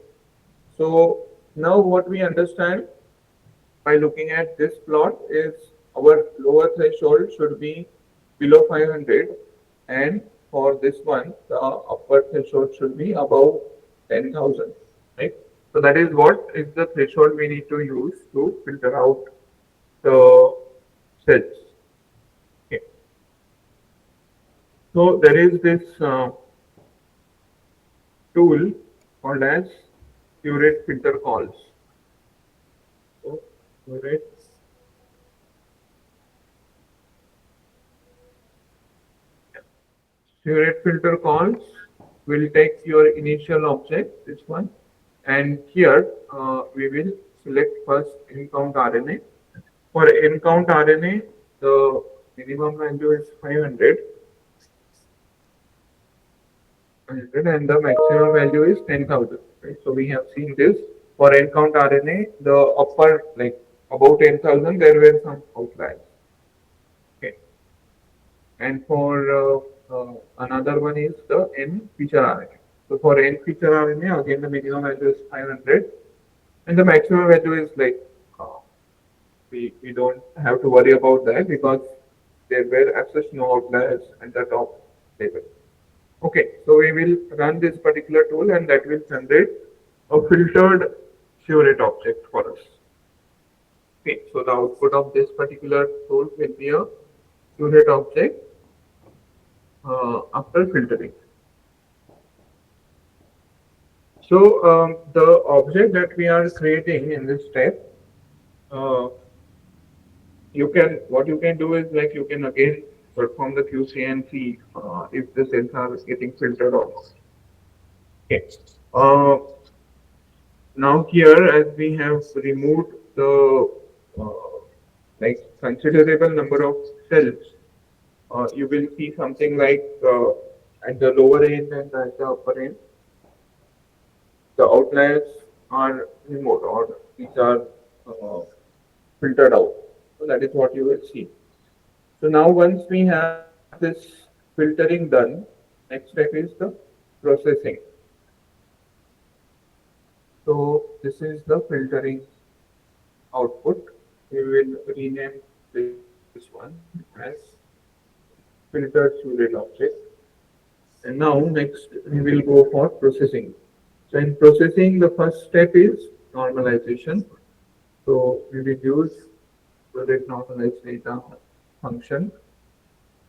So now what we understand by looking at this plot is our lower threshold should be below 500, and for this one the upper threshold should be above 10,000, right? So that is what is the threshold we need to use to filter out the cells. Okay. So there is this tool called as curate filter calls. So curate Curate filter calls will take your initial object, this one, and here we will select first encount RNA. For encount RNA, the minimum value is 500 and the maximum value is 10,000. Right? So we have seen this for encount RNA, the upper like about 10,000, there were some outliers. Okay. And for another one is the N feature RNA. So for N feature RNA, again the minimum value is 500 and the maximum value is like uh, we don't have to worry about that because there were as such no outliers at the top level. Okay, so we will run this particular tool and that will generate a filtered curate object for us. Okay, so the output of this particular tool will be a curate object after filtering. So the object that we are creating in this step, uh, you can what you can do is like you can again perform the QC and see if the cells are getting filtered or not. Okay. Now here, as we have removed the like considerable number of cells, you will see something like at the lower end and at the upper end, the outliers are removed or these are uh, filtered out. So that is what you will see. So now once we have this filtering done, next step is the processing. this is the filtering output. We will rename this one as filtered Surrey object. And now next we will go for processing. So in processing, the first step is normalization. So we will use the rate normalized data function.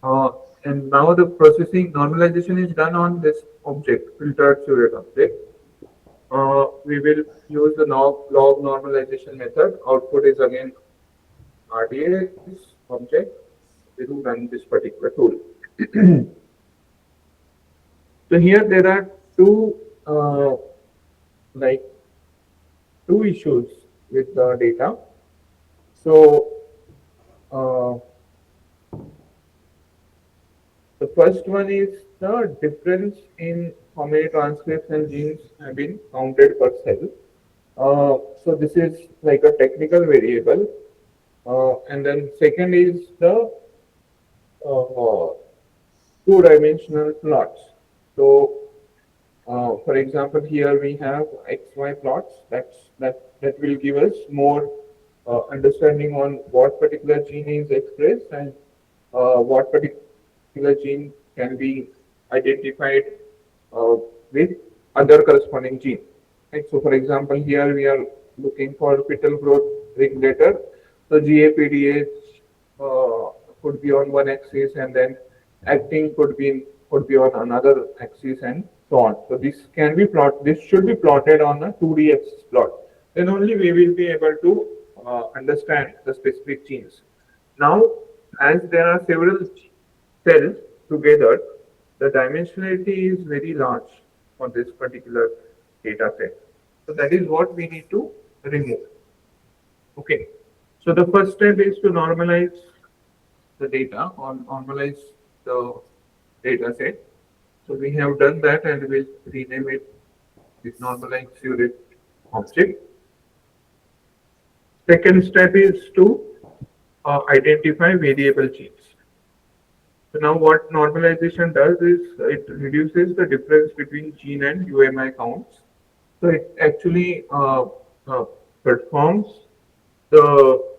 Uh, and now the processing normalization is done on this object, filtered Surrey object. We will use the log normalization method. Output is again RDS object. We will run this particular tool. So here there are two like two issues with the data. So uh, the first one is the difference in how many transcripts and genes have been counted per cell. So this is like a technical variable. And then second is the two-dimensional plots. So for example, here we have XY plots. That will give us more understanding on what particular gene is expressed and what particular gene can be identified with other corresponding gene. Right. So, for example, here we are looking for fetal growth regulator. So GAPDH could be on one axis, and then actin could be on another axis, and so on. So this can be plot. This should be plotted on a 2D axis plot. Then only we will be able to understand the specific genes. Now, as there are several cells together, the dimensionality is very large for this particular data set. So that is what we need to remove. Okay. So the first step is to normalize the data or normalize the data set. So we have done that and we'll rename it with normalized unit object. Second step is to identify variable genes. So now what normalization does is it reduces the difference between gene and UMI counts. So it actually uh, performs the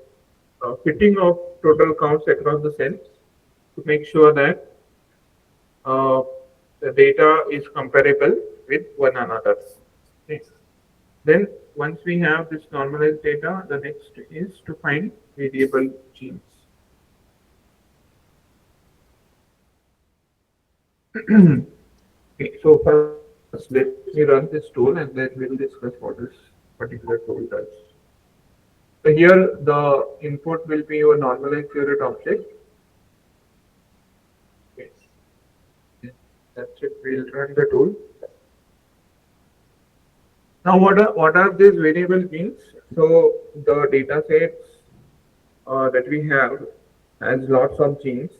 fitting of total counts across the cells to make sure that uh, the data is comparable with one another. Okay. Then once we have this normalized data, the next is to find variable genes. Okay, so first let me run this tool and then we'll discuss what this particular tool does. So here the input will be your normalized unit object. Okay. That's it. We'll run the tool. Now, what are these variable genes? So the data sets that we have has lots of genes,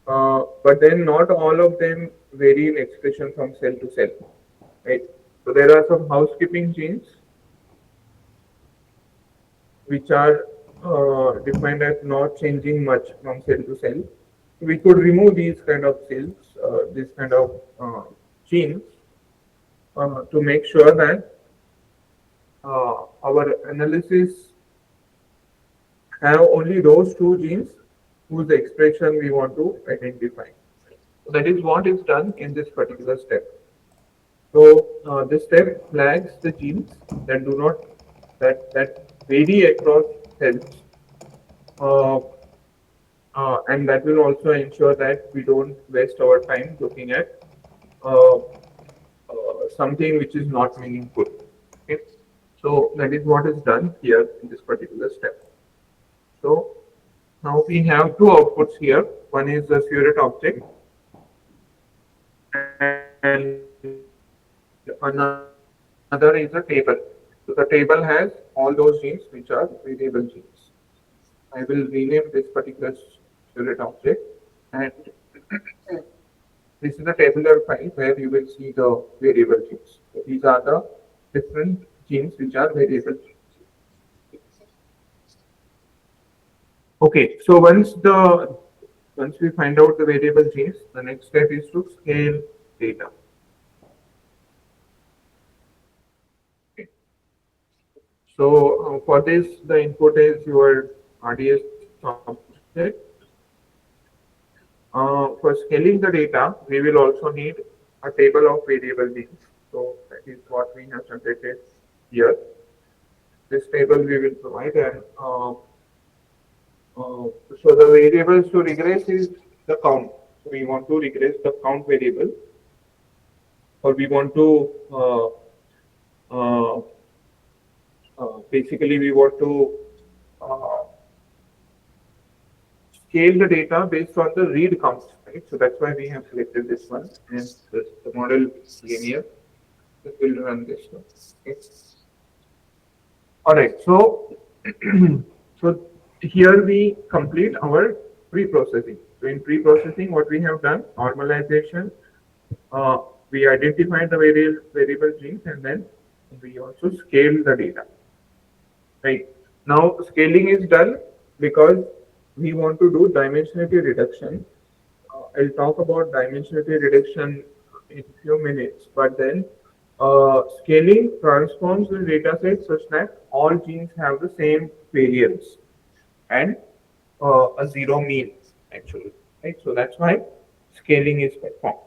but then not all of them vary in expression from cell to cell, right? So there are some housekeeping genes which are defined as not changing much from cell to cell. We could remove these kind of cells, these kind of genes, to make sure that our analysis have only those two genes whose expression we want to identify. So that is what is done in this particular step. So this step flags the genes that do not that vary across cells, uh, and that will also ensure that we don't waste our time looking at something which is not meaningful. Okay, so that is what is done here in this particular step. So now we have two outputs here. One is the Surrey object, and another is a table. So the table has all those genes which are variable genes. I will rename this particular Surrey object, and this is a tabular file where you will see the variable genes. So these are the different genes which are variable genes. Okay, so once we find out the variable genes, the next step is to scale data. Okay. So for this, the input is your RDS object. For scaling the data, we will also need a table of variable names. So that is what we have generated here. This table we will provide, and so the variables to regress is the count. So we want to regress the count variable, or we want to uh, basically we want to uh, scale the data based on the read counts, right? So that's why we have selected this one, and the model is linear. It will run this one. Okay. All right. So so here we complete our pre-processing. So in pre-processing, what we have done, normalization, uh, we identified the variable genes, and then we also scale the data. Right. Now scaling is done because we want to do dimensionality reduction. I'll talk about dimensionality reduction in few minutes, but then scaling transforms the data set such that all genes have the same variance and a zero mean actually. Right. So that's why scaling is performed.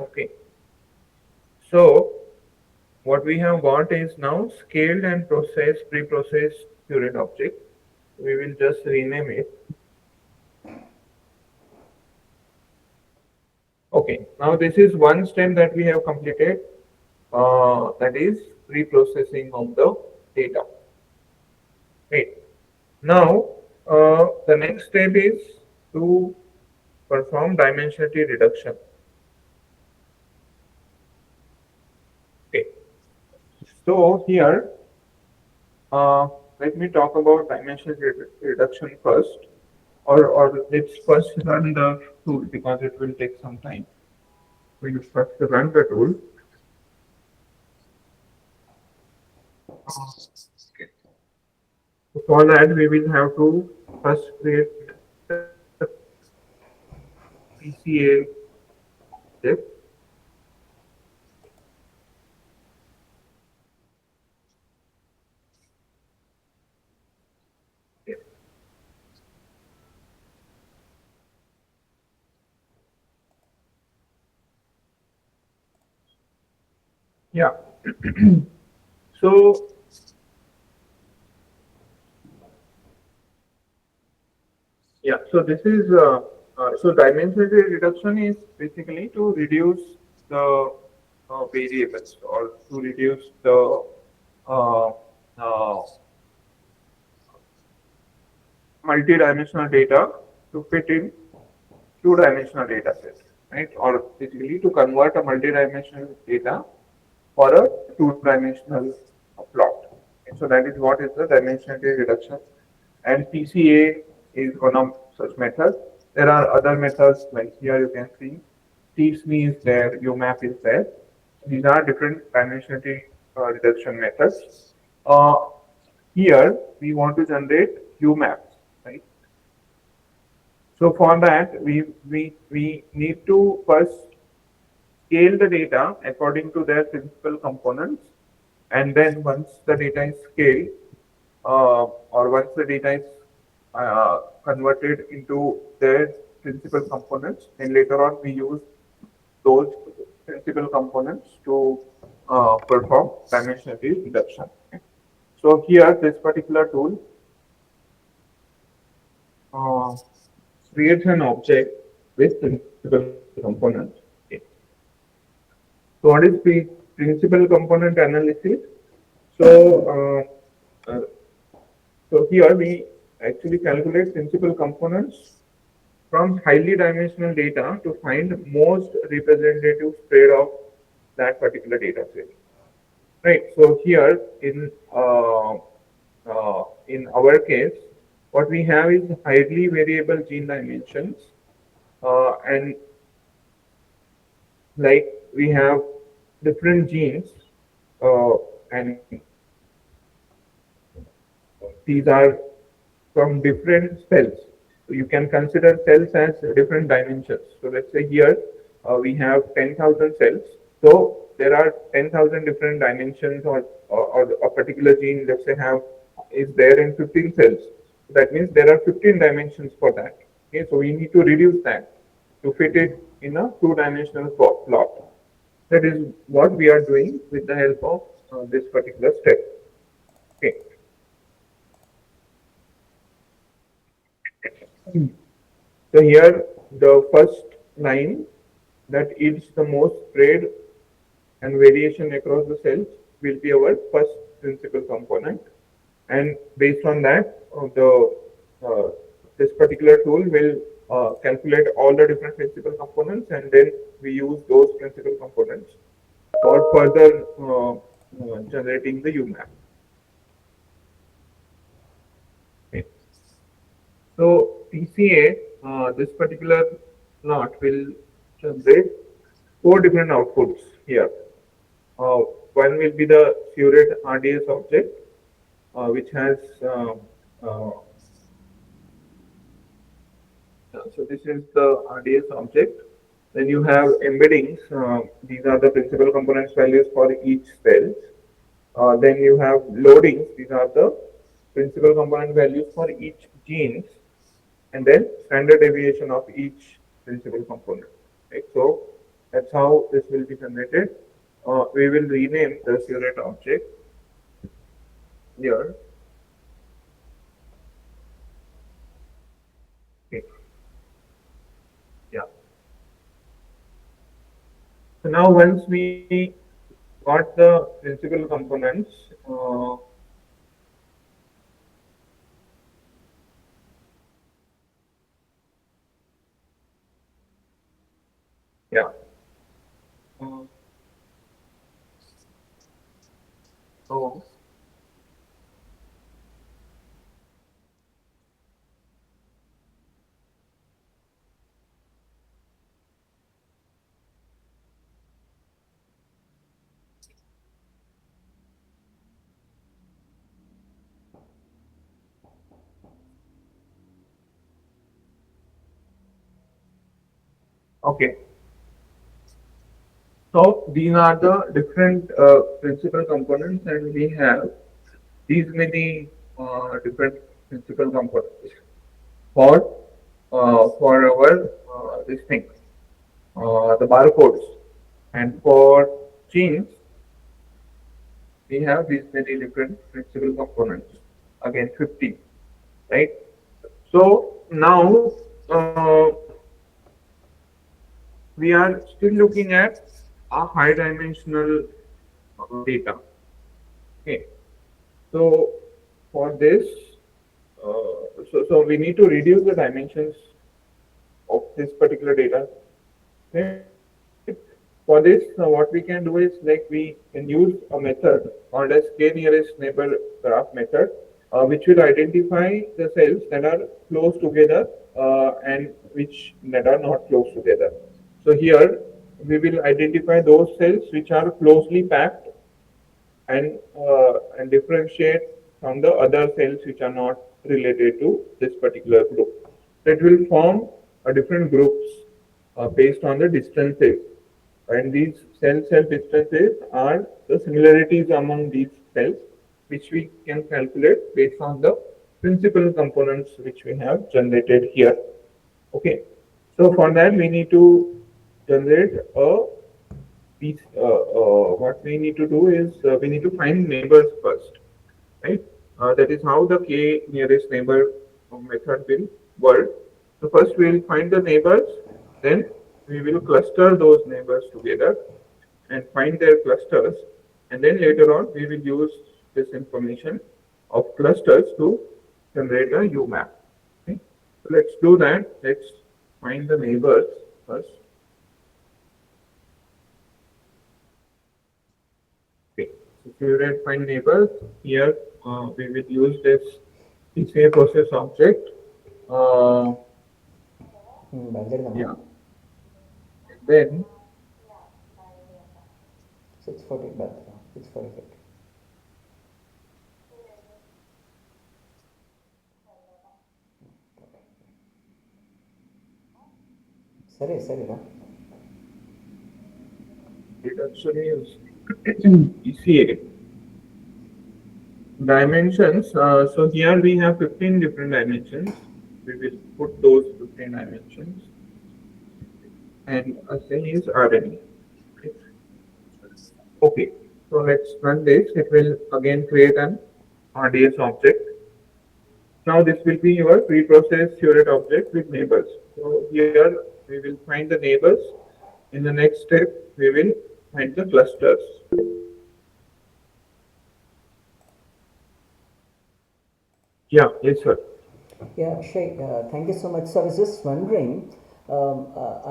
Okay. So what we have got is now scaled and processed, pre-processed Curate object. We will just rename it. Okay, now this is one step that we have completed, that is pre-processing of the data. Right. Now, the next step is to perform dimensionality reduction. Okay. So here, let me talk about dimensional reduction first, or let's first run the tool because it will take some time. We'll first run the tool. Okay. So for that, we will have to first create the PCA object. Yeah. So yeah, so this is so dimensional reduction is basically to reduce the variables or to reduce the uh, uh, multi-dimensional data to fit in two-dimensional data set, right? Or basically to convert a multi-dimensional data for a two-dimensional plot. And so that is what is the dimensionality reduction. And PCA is one of such methods. There are other methods like here you can see TSME is there, UMAP is there. These are different dimensionality reduction methods. Uh, Here we want to generate UMAPs, right? So for that we need to first scale the data according to their principal components, and then once the data is scaled, or once the data is converted into their principal components, then later on we use those principal components to perform dimensionality reduction. Okay. So here this particular tool uh, creates an object with principal components. Okay. So what is principal component analysis? So so here we actually calculate principal components from highly dimensional data to find most representative spread of that particular data set. Right. So here in our case, what we have is highly variable gene dimensions, and like we have different genes, and these are from different cells. So you can consider cells as different dimensions. So let's say here we have 10,000 cells. So there are 10,000 different dimensions, or a particular gene, let's say, have is there in 15 cells. So that means there are 15 dimensions for that. Okay, so we need to reduce that to fit it in a two-dimensional plot. That is what we are doing with the help of this particular step. Okay. So here the first line that yields the most spread and variation across the cells will be our first principal component, and based on that this particular tool will calculate all the different principal components, and then we use those principal components for further generating the UMAP. Okay. So TCA, this particular plot will generate four different outputs here. Uh, One will be the Surate RDS object, which has so this is the RDS object. Then you have embeddings. These are the principal components values for each cell. Then you have loadings. These are the principal component values for each genes, and then standard deviation of each principal component. Right? So that's how this will be generated. We will rename the Surate object here. Okay. Yeah. So now once we got the principal components, yeah. Uh, so okay. So these are the different principal components, and we have these many different principal components for our this thing, the barcodes, and for genes we have these many different principal components. Again, 50, right? So now we are still looking at a high dimensional data. Okay. So for this, so we need to reduce the dimensions of this particular data. Okay. For this, what we can do is like we can use a method called as k nearest neighbor graph method, which will identify the cells that are close together and which that are not close together. So here we will identify those cells which are closely packed and differentiate from the other cells which are not related to this particular group. So it will form different groups based on the distances, and these cell distances are the similarities among these cells which we can calculate based on the principal components which we have generated here. Okay, so for that we need to generate a piece. What we need to do is we need to find neighbors first, right? That is how the k nearest neighbor method will work. So first we will find the neighbors, then we will cluster those neighbors together and find their clusters, and then later on we will use this information of clusters to generate a UMAP. Okay? So let's do that. Let's find the neighbors first. Okay. So curate find neighbors. Here we will use this PCA process object. బయలుదేరదామా? Yeah. And then 6:40 బయలుదేరదాం. 6:45. సరే సరేరా. it actually is PCA dimensions. So here we have 15 different dimensions. We will put those 15 dimensions. And assay is RNA. Okay, so let's run this. It will again create an RDS object. Now this will be your pre-processed curate object with neighbors. So here we will find the neighbors. In the next step, we will find the clusters. Yeah, yes, sir. Yeah, Akshay, thank you so much. So I was just wondering,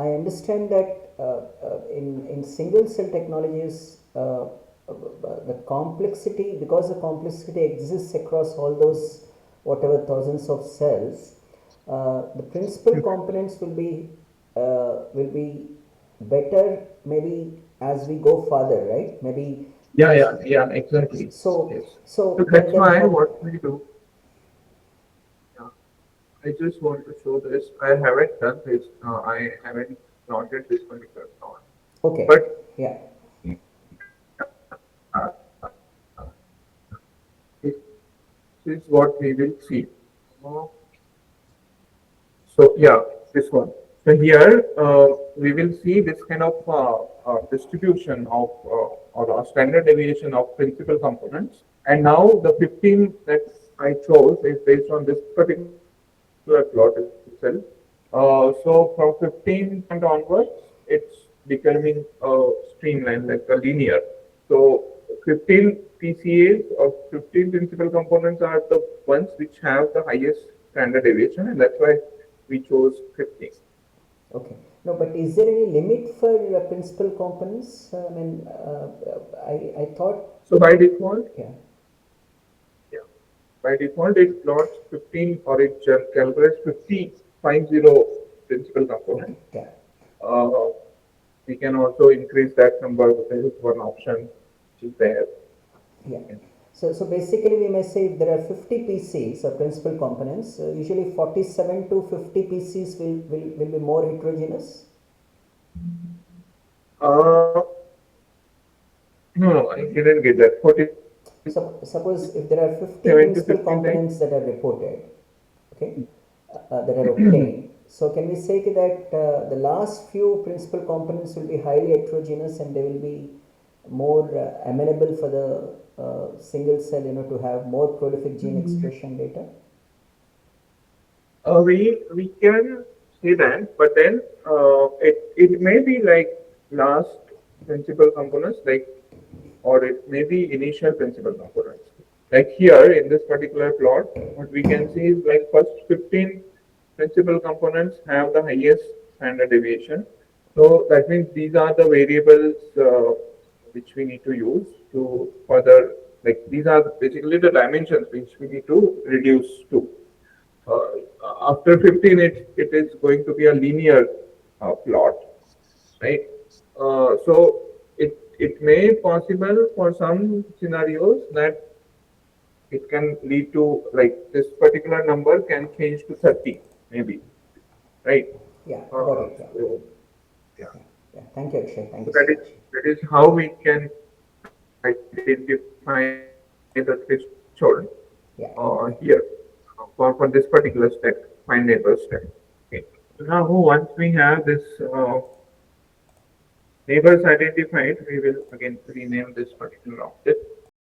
I understand that in single cell technologies, the complexity, because the complexity exists across all those whatever thousands of cells, the principal components will be better maybe as we go further, right? Maybe. Yeah, exactly. So yes. so That's then why how- what we do. Yeah, I just want to show this. I haven't done this. I haven't plotted this particular plot. Okay. But Yeah. this is what we will see. So yeah, this one. So here we will see this kind of distribution of or standard deviation of principal components. And now the 15 that I chose is based on this particular plot itself. So from 15 point onwards, it's becoming streamlined, like a linear. So 15 PCAs or 15 principal components are the ones which have the highest standard deviation, and that's why we chose 15. Okay. No, but is there any limit for principal components? I mean, I thought. So by default, Yeah. by default it plots 15 or it calculates 50 principal components. Yeah. We can also increase that number. There is one option which is there. Yeah. So basically we may say if there are 50 PCs or principal components, usually 47 to 50 PCs will be more heterogeneous. No, I didn't get that. 40. So suppose if there are 50 7 to principal 15 components that are reported, okay, that are obtained. So can we say that the last few principal components will be highly heterogeneous and they will be more amenable for the single cell, to have more prolific gene expression data? We can say that, but then it may be like last principal components, like, or it may be initial principal components. Like here in this particular plot, what we can see is like first 15 principal components have the highest standard deviation. So that means these are the variables which we need to use to further, like these are basically the dimensions which we need to reduce to. After 15, it is going to be a linear plot, right? So it may possible for some scenarios that it can lead to, like, this particular number can change to 30 maybe, right? Yeah, got it. Yeah. So, yeah. Yeah. Thank you, Akshay. Thank you That so is much. that is how we can identify the threshold Yeah. here for this particular step, find neighbor step. Okay. Now once we have this neighbors identified, we will again rename this particular object.